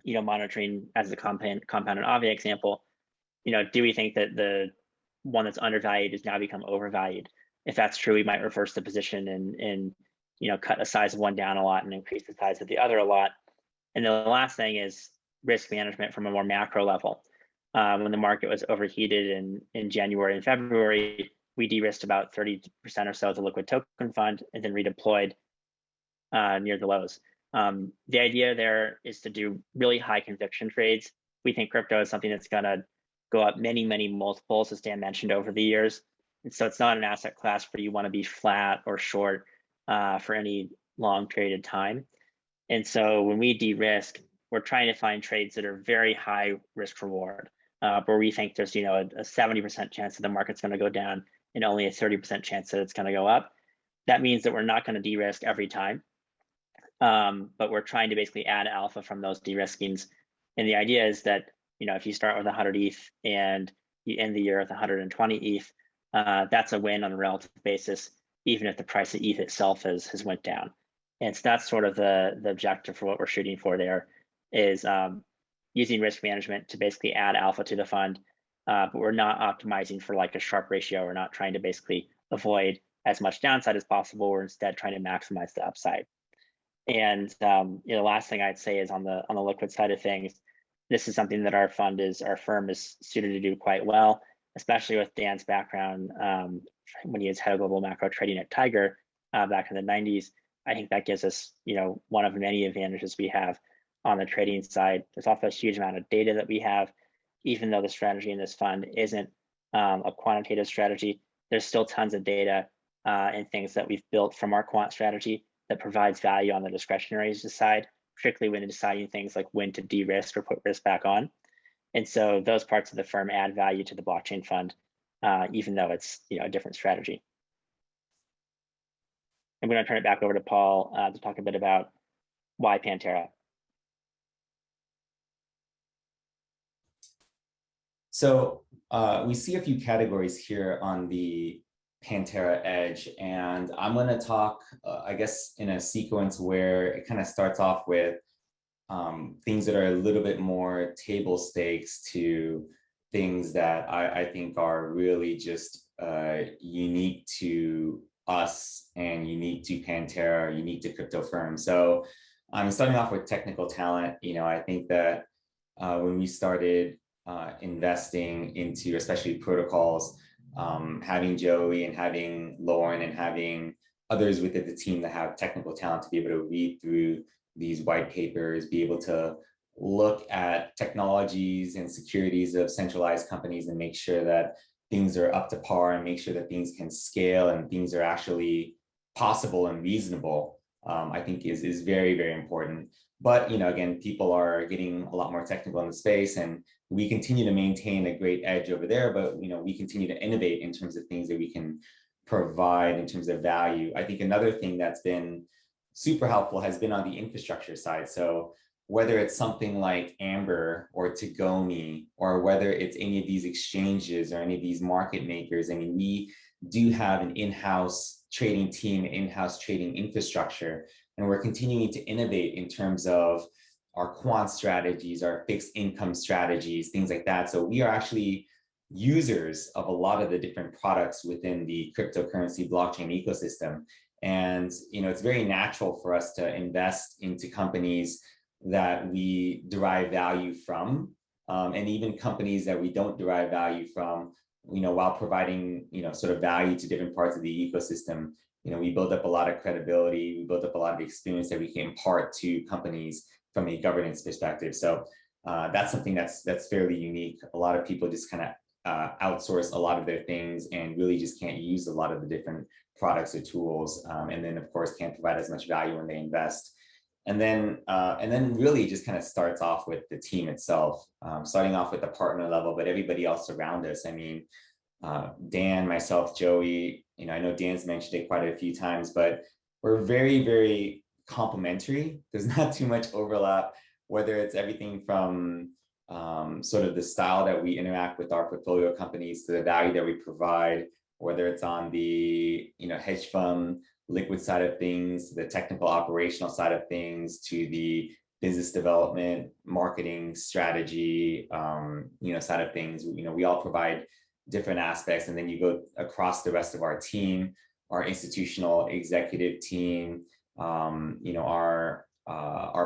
monitoring, as the compound and Aave example, do we think that the one that's undervalued has now become overvalued? If that's true, we might reverse the position and cut the size of one down a lot and increase the size of the other a lot. And the last thing is risk management from a more macro level. When the market was overheated in January and February, we de-risked about 30% or so of the liquid token fund and then redeployed near the lows. The idea there is to do really high conviction trades. We think crypto is something that's going to go up many, many multiples, as Dan mentioned, over the years. And so it's not an asset class where you want to be flat or short for any long period of time. And so when we de-risk, we're trying to find trades that are very high risk reward, where we think there's a 70% chance that the market's going to go down and only a 30% chance that it's going to go up. That means that we're not going to de-risk every time, but we're trying to basically add alpha from those de-riskings. And the idea is that if you start with 100 ETH and you end the year with 120 ETH, that's a win on a relative basis, even if the price of ETH itself has went down. And so that's sort of the objective for what we're shooting for there, is using risk management to basically add alpha to the fund, but we're not optimizing for like a Sharpe ratio. We're not trying to basically avoid as much downside as possible. We're instead trying to maximize the upside. And the last thing I'd say is on the liquid side of things, this is something that our firm is suited to do quite well, especially with Dan's background when he was head of global macro trading at Tiger back in the 90s. I think that gives us, one of many advantages we have on the trading side. There's also a huge amount of data that we have, even though the strategy in this fund isn't a quantitative strategy. There's still tons of data and things that we've built from our quant strategy that provides value on the discretionary side, particularly when deciding things like when to de-risk or put risk back on. And so those parts of the firm add value to the blockchain fund, even though it's a different strategy. I'm going to turn it back over to Paul to talk a bit about why Pantera. So we see a few categories here on the Pantera Edge, and I'm going to talk, I guess, in a sequence where it kind of starts off with things that are a little bit more table stakes to things that I think are really just unique to us and unique to Pantera, unique to crypto firms. So I'm starting off with technical talent. I think that when we started investing into especially protocols, having Joey and having Lauren and having others within the team that have technical talent to be able to read through these white papers, be able to look at technologies and securities of centralized companies and make sure that things are up to par and make sure that things can scale and things are actually possible and reasonable, I think is very, very important. But, again, people are getting a lot more technical in the space, and we continue to maintain a great edge over there, but, we continue to innovate in terms of things that we can provide in terms of value. I think another thing that's been super helpful has been on the infrastructure side. So whether it's something like Amber or Tagomi, or whether it's any of these exchanges or any of these market makers, we do have an in-house trading team, in-house trading infrastructure, and we're continuing to innovate in terms of our quant strategies, our fixed income strategies, things like that. So we are actually users of a lot of the different products within the cryptocurrency blockchain ecosystem. And it's very natural for us to invest into companies that we derive value from, and even companies that we don't derive value from, while providing sort of value to different parts of the ecosystem. We build up a lot of credibility, we built up a lot of experience that we can impart to companies from a governance perspective. So that's something that's fairly unique. A lot of people just kind of outsource a lot of their things and really just can't use a lot of the different products or tools, and then of course can't provide as much value when they invest. And then really just kind of starts off with the team itself, starting off with the partner level, but everybody else around us. Dan, myself, Joey, I know Dan's mentioned it quite a few times, but we're very, very complementary. There's not too much overlap, whether it's everything from sort of the style that we interact with our portfolio companies to the value that we provide, whether it's on the hedge fund liquid side of things, the technical operational side of things, to the business development, marketing, strategy, side of things. We all provide different aspects, and then you go across the rest of our team, our institutional executive team, our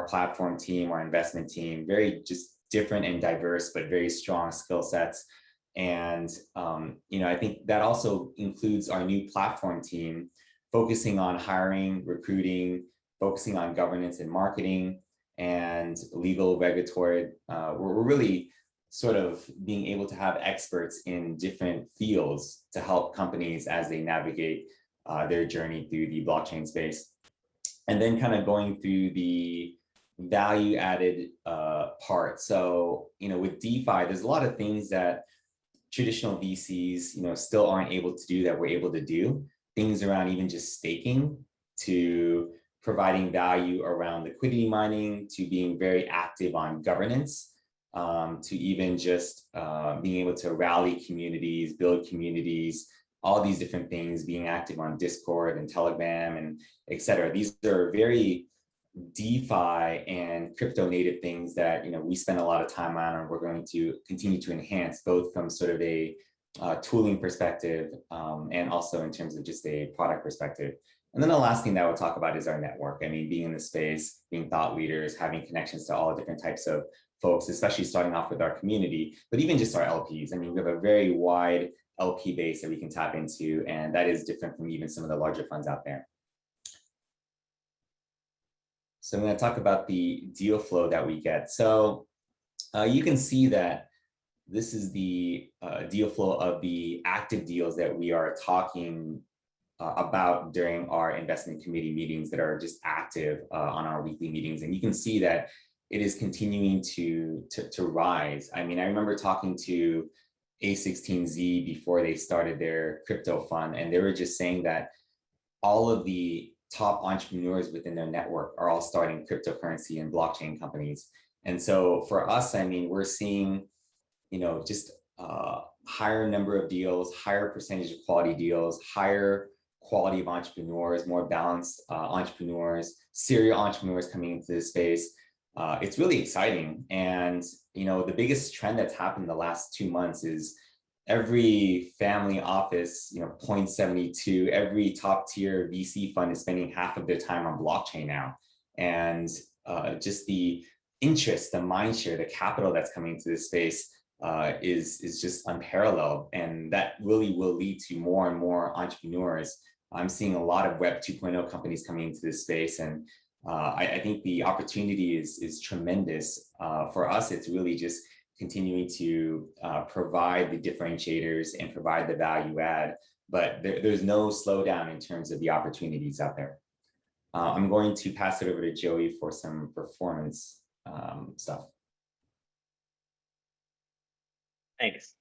platform team, our investment team, very just different and diverse, but very strong skill sets. And I think that also includes our new platform team, focusing on hiring, recruiting, focusing on governance and marketing, and legal, regulatory. We're really sort of being able to have experts in different fields to help companies as they navigate their journey through the blockchain space. And then kind of going through the value added part. So, with DeFi, there's a lot of things that traditional VCs, still aren't able to do that we're able to do. Things around even just staking, to providing value around liquidity mining, to being very active on governance, to even just being able to rally communities, build communities, all these different things, being active on Discord and Telegram and et cetera. These are very DeFi and crypto native things that we spend a lot of time on, and we're going to continue to enhance, both from sort of a tooling perspective and also in terms of just a product perspective. And then the last thing that I would talk about is our network. I mean, being in the space, being thought leaders, having connections to all different types of folks, especially starting off with our community, but even just our LPs. I mean, we have a very wide LP base that we can tap into, and that is different from even some of the larger funds out there. So I'm going to talk about the deal flow that we get. So you can see that this is the deal flow of the active deals that we are talking about during our investment committee meetings that are just active on our weekly meetings. And you can see that it is continuing to rise. I mean, I remember talking to A16Z before they started their crypto fund, and they were just saying that all of the top entrepreneurs within their network are all starting cryptocurrency and blockchain companies. And so for us, I mean, we're seeing, just higher number of deals, higher percentage of quality deals, higher quality of entrepreneurs, more balanced entrepreneurs, serial entrepreneurs coming into this space. It's really exciting. And, the biggest trend that's happened in the last 2 months is every family office, 0.72, every top tier VC fund is spending half of their time on blockchain now. And just the interest, the mind share, the capital that's coming into this space is just unparalleled. And that really will lead to more and more entrepreneurs. I'm seeing a lot of Web 2.0 companies coming into this space. And I think the opportunity is tremendous. For us, it's really just continuing to provide the differentiators and provide the value add, but there's no slowdown in terms of the opportunities out there. I'm going to pass it over to Joey for some performance stuff. Thanks.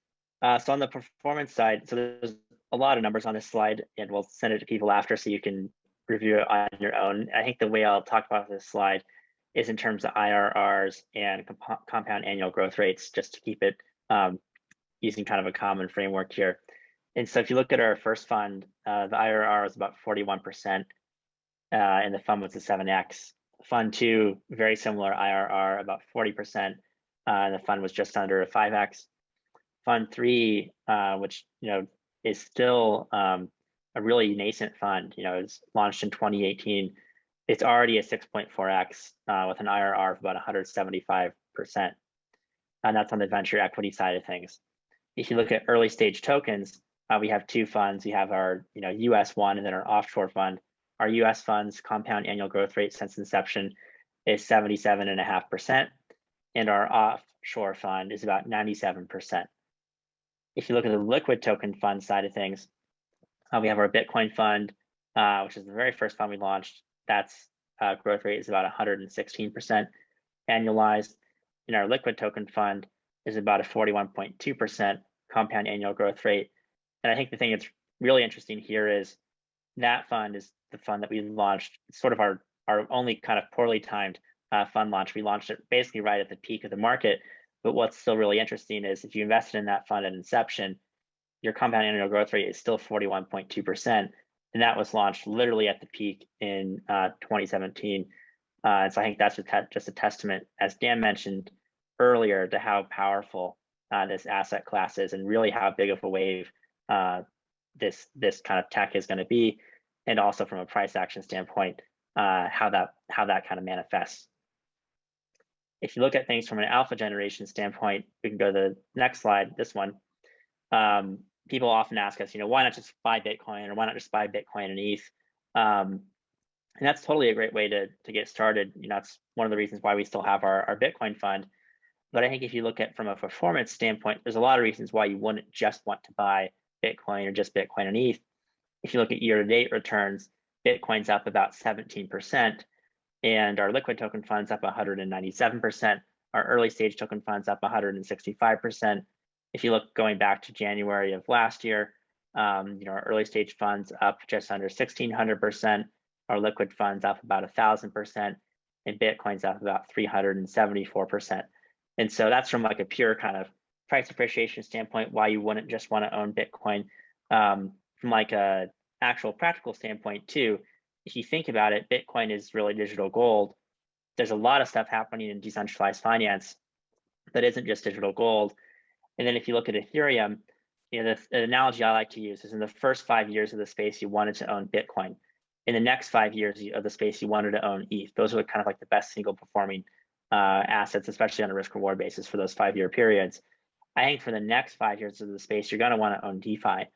So on the performance side, so there's a lot of numbers on this slide, and we'll send it to people after so you can review it on your own. I think the way I'll talk about this slide is in terms of IRRs and compound annual growth rates, just to keep it using kind of a common framework here. And so if you look at our first fund, the IRR was about 41%, and the fund was a 7X. Fund 2, very similar IRR, about 40%, and the fund was just under a 5X. Fund 3, which is still a really nascent fund, it was launched in 2018. It's already a 6.4X with an IRR of about 175%. And that's on the venture equity side of things. If you look at early stage tokens, we have 2 funds. We have our US one and then our offshore fund. Our US fund's compound annual growth rate since inception is 77.5%. And our offshore fund is about 97%. If you look at the liquid token fund side of things, we have our Bitcoin fund, which is the very first fund we launched. That's growth rate is about 116% annualized. And our liquid token fund is about a 41.2% compound annual growth rate. And I think the thing that's really interesting here is that fund is the fund that we launched. It's sort of our only kind of poorly timed fund launch. We launched it basically right at the peak of the market. But what's still really interesting is if you invested in that fund at inception, your compound annual growth rate is still 41.2%. And that was launched literally at the peak in 2017. And so I think that's just a testament, as Dan mentioned earlier, to how powerful this asset class is and really how big of a wave this kind of tech is going to be. And also from a price action standpoint, how that kind of manifests. If you look at things from an alpha generation standpoint, we can go to the next slide, this one. People often ask us, why not just buy Bitcoin, or why not just buy Bitcoin and ETH? And that's totally a great way to get started. It's one of the reasons why we still have our Bitcoin fund. But I think if you look at from a performance standpoint, there's a lot of reasons why you wouldn't just want to buy Bitcoin or just Bitcoin and ETH. If you look at year-to-date returns, Bitcoin's up about 17%, and our liquid token fund's up 197%. Our early stage token fund's up 165%. If you look going back to January of last year, our early stage funds up just under 1,600%. Our liquid funds up about 1,000%, and Bitcoin's up about 374%. And so that's from like a pure kind of price appreciation standpoint, why you wouldn't just want to own Bitcoin. from like a actual practical standpoint too, if you think about it, Bitcoin is really digital gold. There's a lot of stuff happening in decentralized finance that isn't just digital gold. And then if you look at Ethereum, the analogy I like to use is in the first 5 years of the space, you wanted to own Bitcoin. In the next 5 years of the space, you wanted to own ETH. Those are kind of like the best single performing assets, especially on a risk reward basis for those 5 year periods. I think for the next 5 years of the space, you're going to want to own DeFi.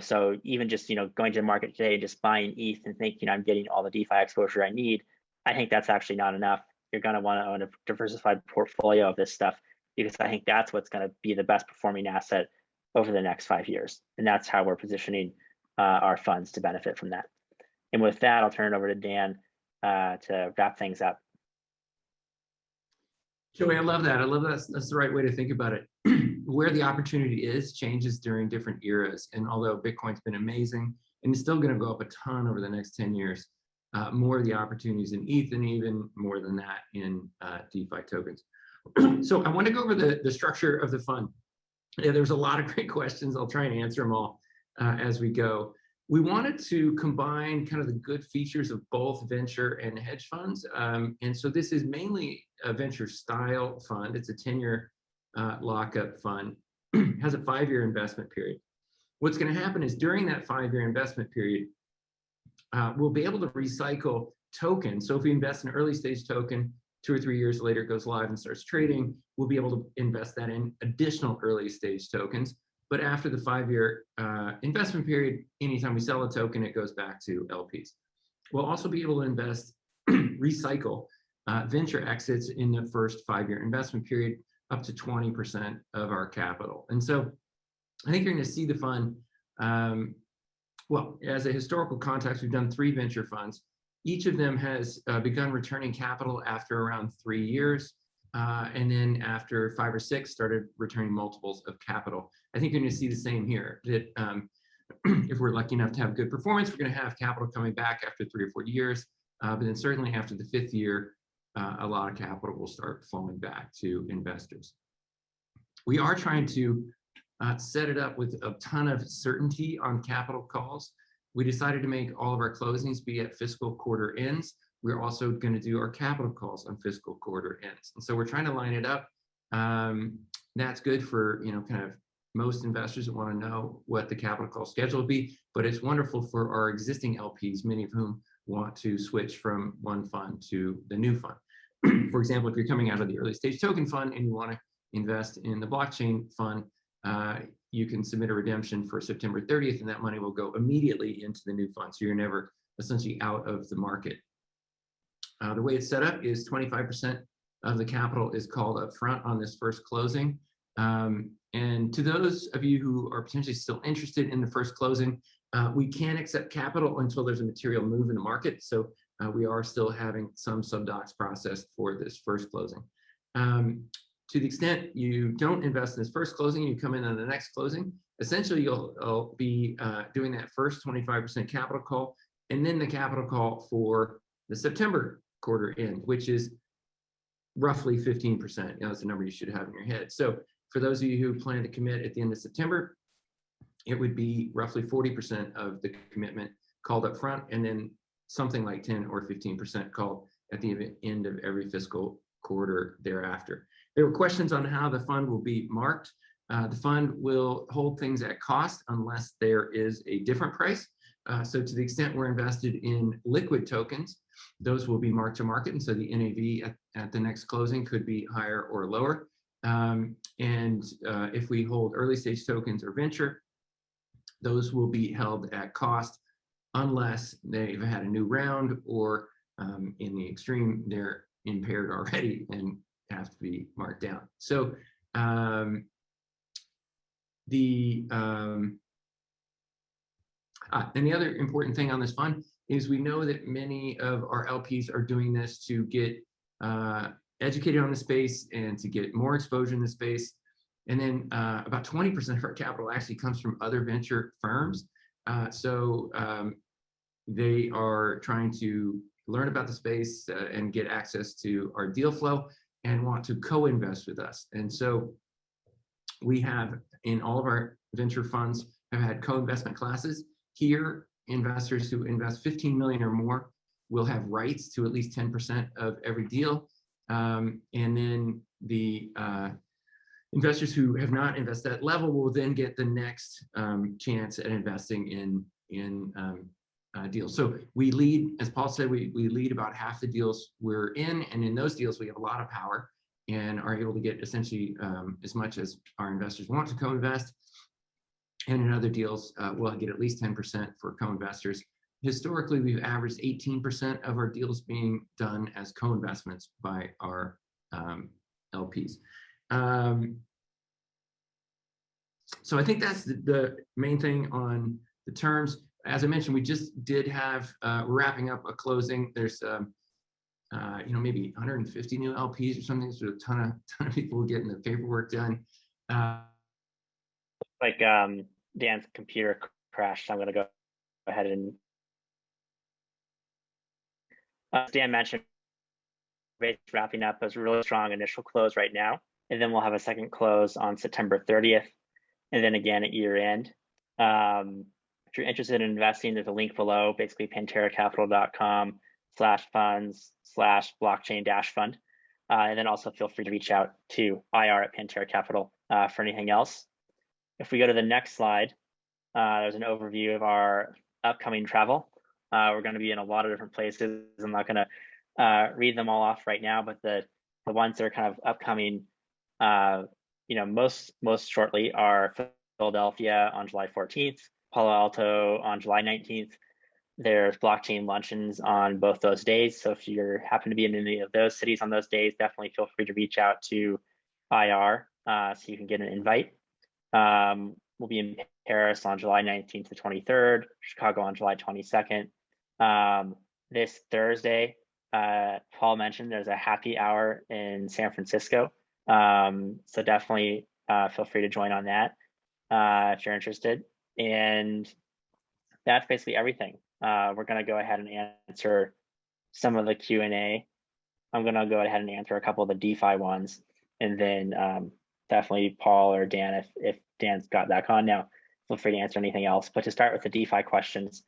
So even just going to the market today and just buying ETH and thinking I'm getting all the DeFi exposure I need, I think that's actually not enough. You're going to want to own a diversified portfolio of this stuff, because I think that's what's going to be the best performing asset over the next 5 years. And that's how we're positioning our funds to benefit from that. And with that, I'll turn it over to Dan to wrap things up. Joey, I love that. I love that. That's the right way to think about it. Where the opportunity is changes during different eras. And although Bitcoin's been amazing and it's still going to go up a ton over the next 10 years, more of the opportunities in ETH and even more than that in DeFi tokens. So I want to go over the structure of the fund. Yeah, there's a lot of great questions. I'll try and answer them all as we go. We wanted to combine kind of the good features of both venture and hedge funds. And so this is mainly a venture style fund. It's a 10-year lockup fund, has a 5-year investment period. What's going to happen is during that 5-year investment period, we'll be able to recycle tokens. So if we invest in an early stage token, 2 or 3 years later it goes live and starts trading, we'll be able to invest that in additional early stage tokens. But after the 5-year investment period, anytime we sell a token, it goes back to LPs. We'll also be able to invest, recycle venture exits in the first 5-year investment period up to 20% of our capital. And so I think you're going to see the fund, well, as a historical context, we've done 3 venture funds. Each of them has begun returning capital after around 3 years. And then after 5 or 6, started returning multiples of capital. I think you're going to see the same here, that if we're lucky enough to have good performance, we're going to have capital coming back after 3 or 4 years. But then certainly after the 5th year, a lot of capital will start flowing back to investors. We are trying to set it up with a ton of certainty on capital calls. We decided to make all of our closings be at fiscal quarter ends. We're also going to do our capital calls on fiscal quarter ends. And so we're trying to line it up. That's good for, kind of most investors that want to know what the capital call schedule will be, but it's wonderful for our existing LPs, many of whom want to switch from one fund to the new fund. For example, if you're coming out of the early stage token fund and you want to invest in the blockchain fund, you can submit a redemption for September 30th, and that money will go immediately into the new fund. So you're never essentially out of the market. The way it's set up is 25% of the capital is called up front on this first closing. And to those of you who are potentially still interested in the first closing, we can accept capital until there's a material move in the market. So we are still having some subdocs processed for this first closing. To the extent you don't invest in this first closing, you come in on the next closing, essentially you'll be doing that first 25% capital call, and then the capital call for the September quarter end, which is roughly 15%. That's the number you should have in your head. So for those of you who plan to commit at the end of September, it would be roughly 40% of the commitment called up front, and then something like 10 or 15% called at the end of every fiscal quarter thereafter. There were questions on how the fund will be marked. The fund will hold things at cost unless there is a different price. So to the extent we're invested in liquid tokens, those will be marked to market. And so the NAV at the next closing could be higher or lower. And if we hold early stage tokens or venture, those will be held at cost unless they've had a new round, or in the extreme, they're impaired already and have to be marked down. So and the other important thing on this fund is we know that many of our LPs are doing this to get educated on the space and to get more exposure in the space. And then about 20% of our capital actually comes from other venture firms. They are trying to learn about the space and get access to our deal flow and want to co-invest with us. And so we have in all of our venture funds have had co-investment classes. Here, investors who invest 15 million or more will have rights to at least 10% of every deal. And then the investors who have not invested at that level will then get the next chance at investing in deals. So we lead, as Paul said, we lead about half the deals we're in, and in those deals we have a lot of power and are able to get essentially as much as our investors want to co-invest. And in other deals, we'll get at least 10% for co-investors. Historically, we've averaged 18% of our deals being done as co-investments by our LPs. So I think that's the main thing on the terms. As I mentioned, we just did have, we're wrapping up a closing. There's maybe 150 new LPs or something, so a ton of people getting the paperwork done. Dan's computer crashed, so I'm going to go ahead and as Dan mentioned, wrapping up as a really strong initial close right now, and then we'll have a second close on September 30th, and then again at year end. If you're interested in investing, there's a link below, basically panteracapital.com/funds/blockchain-fund. And then also feel free to reach out to IR@Pantera for anything else. If we go to the next slide, there's an overview of our upcoming travel. We're going to be in a lot of different places. I'm not going to read them all off right now, but the ones that are kind of upcoming, most shortly are Philadelphia on July 14th, Palo Alto on July 19th. There's blockchain luncheons on both those days. So if you happen to be in any of those cities on those days, definitely feel free to reach out to IR so you can get an invite. We'll be in Paris on July 19th to 23rd, Chicago on July 22nd. This Thursday, Paul mentioned there's a happy hour in San Francisco. So definitely feel free to join on that if you're interested. And that's basically everything. We're going to go ahead and answer some of the Q&A. I'm going to go ahead and answer a couple of the DeFi ones, and then definitely Paul or Dan, if Dan's got back on now, feel free to answer anything else. But to start with the DeFi questions,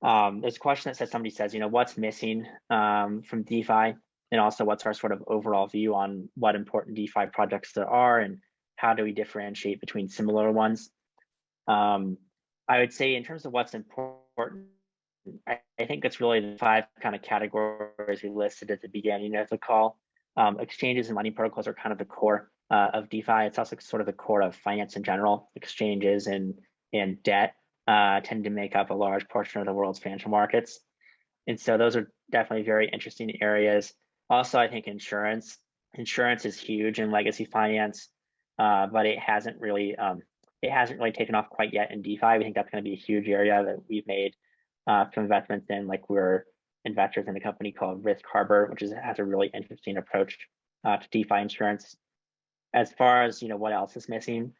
there's a question that somebody says, what's missing from DeFi, and also what's our sort of overall view on what important DeFi projects there are, and how do we differentiate between similar ones? I would say in terms of what's important, I think it's really the 5 kind of categories we listed at the beginning of the call. Exchanges and money protocols are kind of the core of DeFi. It's also sort of the core of finance in general. Exchanges and debt tend to make up a large portion of the world's financial markets. And so those are definitely very interesting areas. Also, I think insurance is huge in legacy finance, but it hasn't really taken off quite yet in DeFi. We think that's going to be a huge area that we've made some investments in. Like, we're investors in a company called Risk Harbor, which has a really interesting approach to DeFi insurance. As far as what else is missing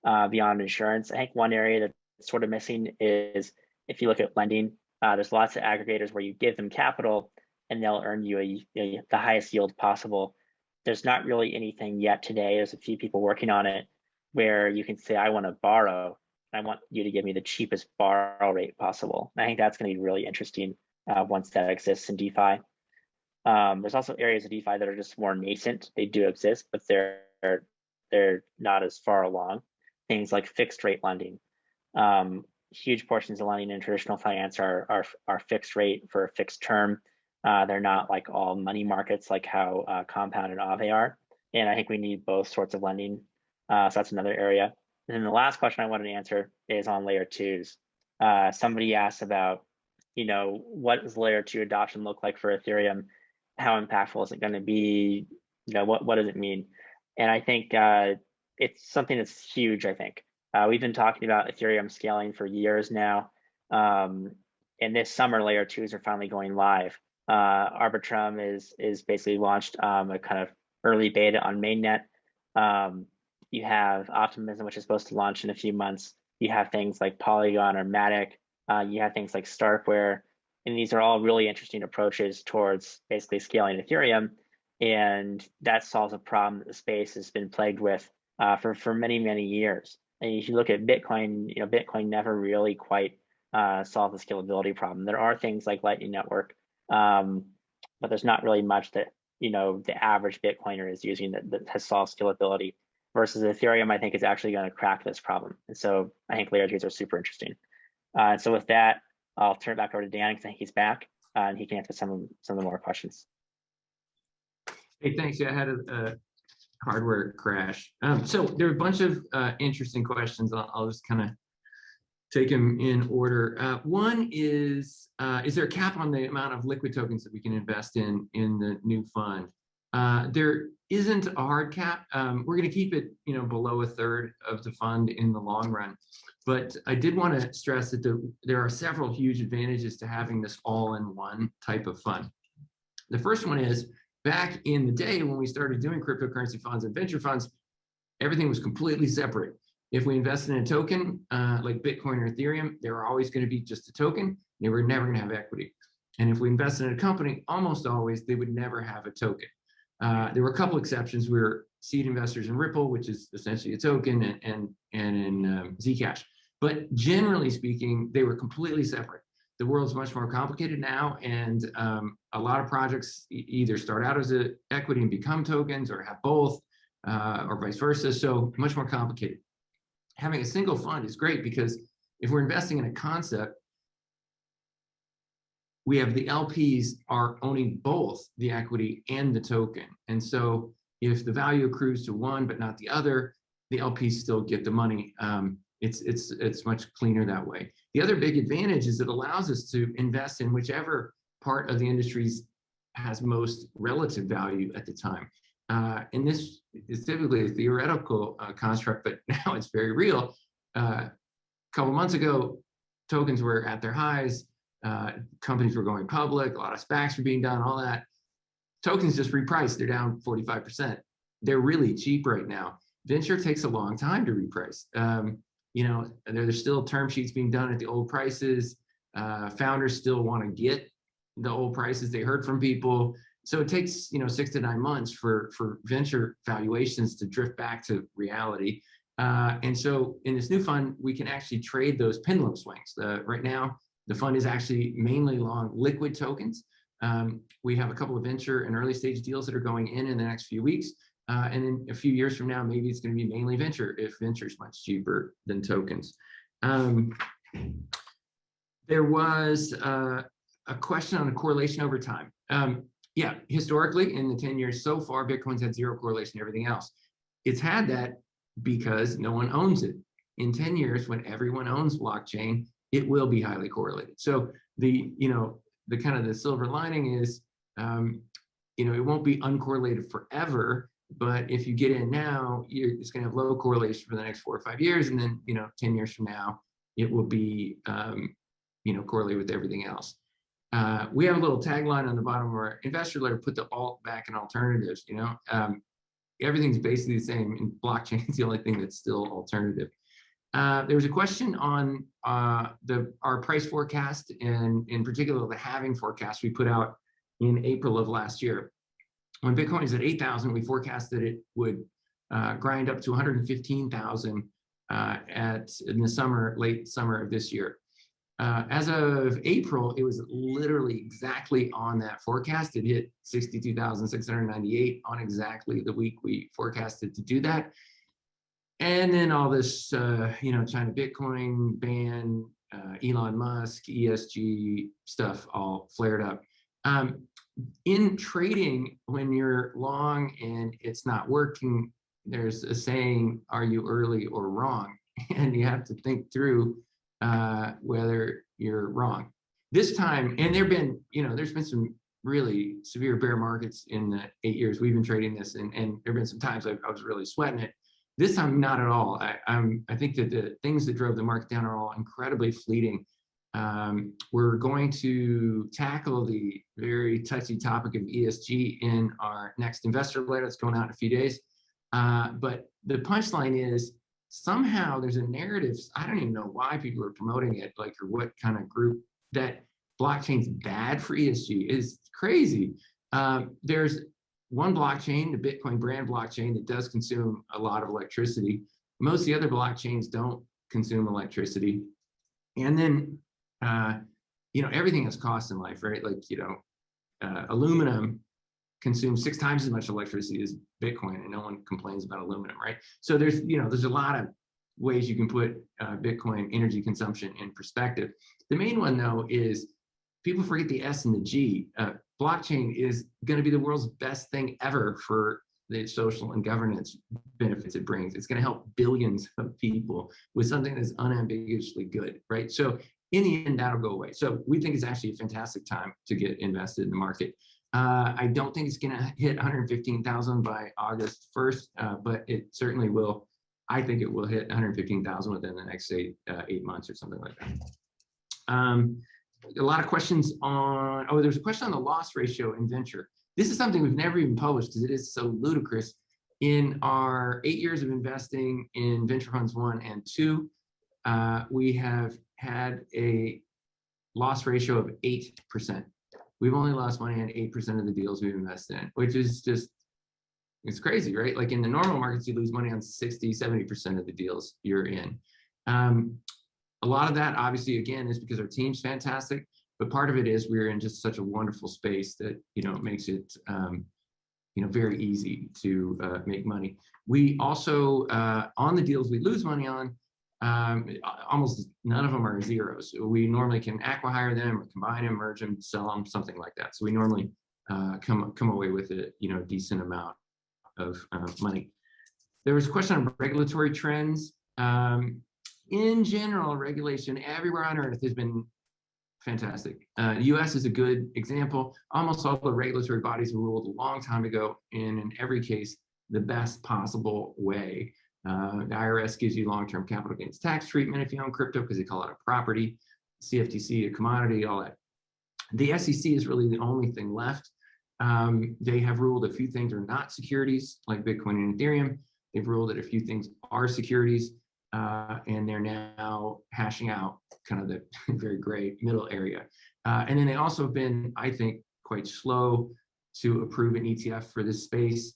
beyond insurance, I think one area that's sort of missing is if you look at lending. There's lots of aggregators where you give them capital and they'll earn you the highest yield possible. There's not really anything yet today. There's a few people working on it where you can say, I want to borrow, I want you to give me the cheapest borrow rate possible. And I think that's going to be really interesting once that exists in DeFi. There's also areas of DeFi that are just more nascent. They do exist, but they're not as far along. Things like fixed rate lending. Huge portions of lending in traditional finance are fixed rate for a fixed term. They're not like all money markets like how Compound and Aave are. And I think we need both sorts of lending. So that's another area. And then the last question I wanted to answer is on layer 2s. Somebody asked about, what does layer 2 adoption look like for Ethereum? How impactful is it going to be? What does it mean? And I think it's something that's huge, I think. We've been talking about Ethereum scaling for years now. And this summer, layer 2s are finally going live. Arbitrum is basically launched a kind of early beta on mainnet. You have Optimism, which is supposed to launch in a few months. You have things like Polygon or Matic. You have things like Starkware. And these are all really interesting approaches towards basically scaling Ethereum. And that solves a problem that the space has been plagued with for many, many years. if you look at Bitcoin, Bitcoin never really quite solved the scalability problem. There are things like Lightning Network, but there's not really much that the average Bitcoiner is using that has solved scalability. Versus Ethereum, I think is actually going to crack this problem. And so I think layer 2s are super interesting. And so with that, I'll turn it back over to Dan because I think he's back and he can answer some of the more questions. Hey, thanks. Yeah, I had a hardware crash. So there are a bunch of interesting questions. I'll just kind of take them in order. One is there a cap on the amount of liquid tokens that we can invest in the new fund? There isn't a hard cap. We're going to keep it, below a third of the fund in the long run. But I did want to stress that there are several huge advantages to having this all-in-one type of fund. The first one is back in the day when we started doing cryptocurrency funds and venture funds, everything was completely separate. If we invested in a token like Bitcoin or Ethereum, they were always going to be just a token. They were never going to have equity. And if we invested in a company, almost always they would never have a token. There were a couple exceptions. We were seed investors in Ripple, which is essentially a token, and in Zcash. But generally speaking, they were completely separate. The world's much more complicated now, and a lot of projects either start out as an equity and become tokens, or have both, or vice versa. So much more complicated. Having a single fund is great because if we're investing in a concept, we have the LPs are owning both the equity and the token. And so if the value accrues to one but not the other, the LPs still get the money. It's much cleaner that way. The other big advantage is it allows us to invest in whichever part of the industries has most relative value at the time. And this is typically a theoretical construct, but now it's very real. A couple months ago, tokens were at their highs. Companies were going public. A lot of SPACs were being done, all that. Tokens just repriced. They're down 45%. They're really cheap right now. Venture takes a long time to reprice. There's still term sheets being done at the old prices. Founders still want to get the old prices they heard from people. So it takes 6 to 9 months for venture valuations to drift back to reality. And so in this new fund, we can actually trade those pendulum swings. Right now, the fund is actually mainly long liquid tokens. We have a couple of venture and early stage deals that are going in the next few weeks. And in a few years from now, maybe it's going to be mainly venture if venture is much cheaper than tokens. There was a question on a correlation over time. Yeah, historically, in the 10 years so far, Bitcoin's had zero correlation to everything else. It's had that because no one owns it. In 10 years, when everyone owns blockchain, it will be highly correlated. So the kind of the silver lining is, it won't be uncorrelated forever. But if you get in now, it's going to have low correlation for the next 4 or 5 years, and then 10 years from now, it will be correlated with everything else. We have a little tagline on the bottom of our investor letter: "Put the alt back in alternatives." Everything's basically the same, and blockchain is the only thing that's still alternative. There was a question on our price forecast, and in particular the halving forecast we put out in April of last year. When Bitcoin is at 8,000, we forecasted it would grind up to 115,000 in the summer, late summer of this year. As of April, it was literally exactly on that forecast. It hit 62,698 on exactly the week we forecasted to do that. And then all this, China Bitcoin ban, Elon Musk, ESG stuff all flared up. In trading, when you're long and it's not working, there's a saying, "Are you early or wrong?" And you have to think through whether you're wrong. This time, and there's been some really severe bear markets in the 8 years we've been trading this, and there have been some times I was really sweating it. This time, not at all. I think that the things that drove the market down are all incredibly fleeting. We're going to tackle the very touchy topic of ESG in our next investor letter that's going out in a few days. But the punchline is, somehow there's a narrative, I don't even know why people are promoting it, or what kind of group, that blockchain's bad for ESG. Is crazy. There's one blockchain, the Bitcoin brand blockchain, that does consume a lot of electricity. Most of the other blockchains don't consume electricity. And then, everything has cost in life, right? Like, aluminum consumes 6 times as much electricity as Bitcoin, and no one complains about aluminum, right? So there's a lot of ways you can put Bitcoin energy consumption in perspective. The main one, though, is people forget the S and the G. Blockchain is going to be the world's best thing ever for the social and governance benefits it brings. It's going to help billions of people with something that's unambiguously good, right? So in the end, that'll go away. So we think it's actually a fantastic time to get invested in the market. I don't think it's going to hit 115,000 by August 1st, but it certainly will. I think it will hit 115,000 within the next 8 months or something like that. A lot of questions on, there's a question on the loss ratio in venture. This is something we've never even published because it is so ludicrous. In our 8 years of investing in venture funds 1 and 2, we have had a loss ratio of 8%. We've only lost money on 8% of the deals we've invested in, which is just, it's crazy, right? Like in the normal markets, you lose money on 60, 70% of the deals you're in. A lot of that, obviously, again, is because our team's fantastic, but part of it is we're in just such a wonderful space that, makes it, very easy to make money. We also, on the deals we lose money on, almost none of them are zeros. We normally can acqui-hire them or combine them, merge them, sell them, something like that. So we normally come away with a decent amount of money. There was a question on regulatory trends. In general, regulation everywhere on earth has been fantastic. The US is a good example. Almost all the regulatory bodies were ruled a long time ago, and in every case, the best possible way. The IRS gives you long-term capital gains tax treatment if you own crypto because they call it a property, CFTC a commodity, all that. The SEC is really the only thing left. They have ruled a few things are not securities like Bitcoin and Ethereum. They've ruled that a few things are securities, and they're now hashing out kind of the very gray middle area. And then they also have been, I think, quite slow to approve an ETF for this space.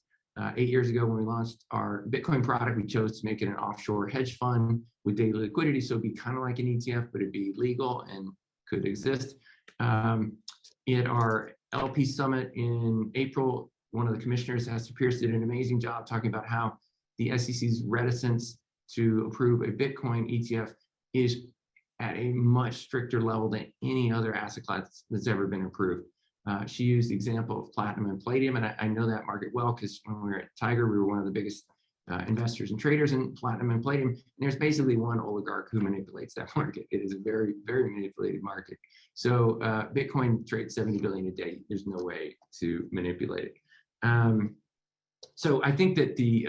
8 years ago, when we launched our Bitcoin product, we chose to make it an offshore hedge fund with daily liquidity. So it'd be kind of like an ETF, but it'd be legal and could exist. At our LP Summit in April, one of the commissioners, Hester Pierce, did an amazing job talking about how the SEC's reticence to approve a Bitcoin ETF is at a much stricter level than any other asset class that's ever been approved. She used the example of platinum and palladium, and I know that market well because when we were at Tiger, we were one of the biggest investors and traders in platinum and palladium. And there's basically one oligarch who manipulates that market. It is a very, very manipulated market. So Bitcoin trades 70 billion a day. There's no way to manipulate it. So I think that the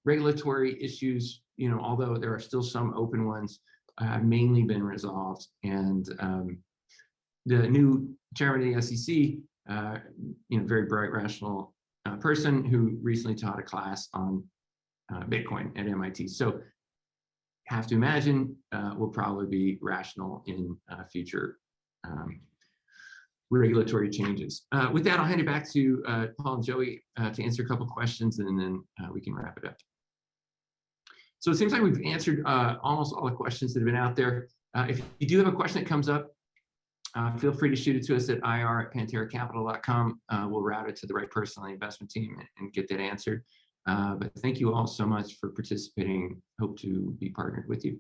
regulatory issues, although there are still some open ones, have mainly been resolved. And the new chairman of the SEC, very bright, rational person who recently taught a class on Bitcoin at MIT. So have to imagine will probably be rational in future regulatory changes. With that, I'll hand it back to Paul and Joey to answer a couple questions, and then we can wrap it up. So it seems like we've answered almost all the questions that have been out there. If you do have a question that comes up, feel free to shoot it to us at ir@panteracapital.com. We'll route it to the right person on the investment team and get that answered. But thank you all so much for participating. Hope to be partnered with you.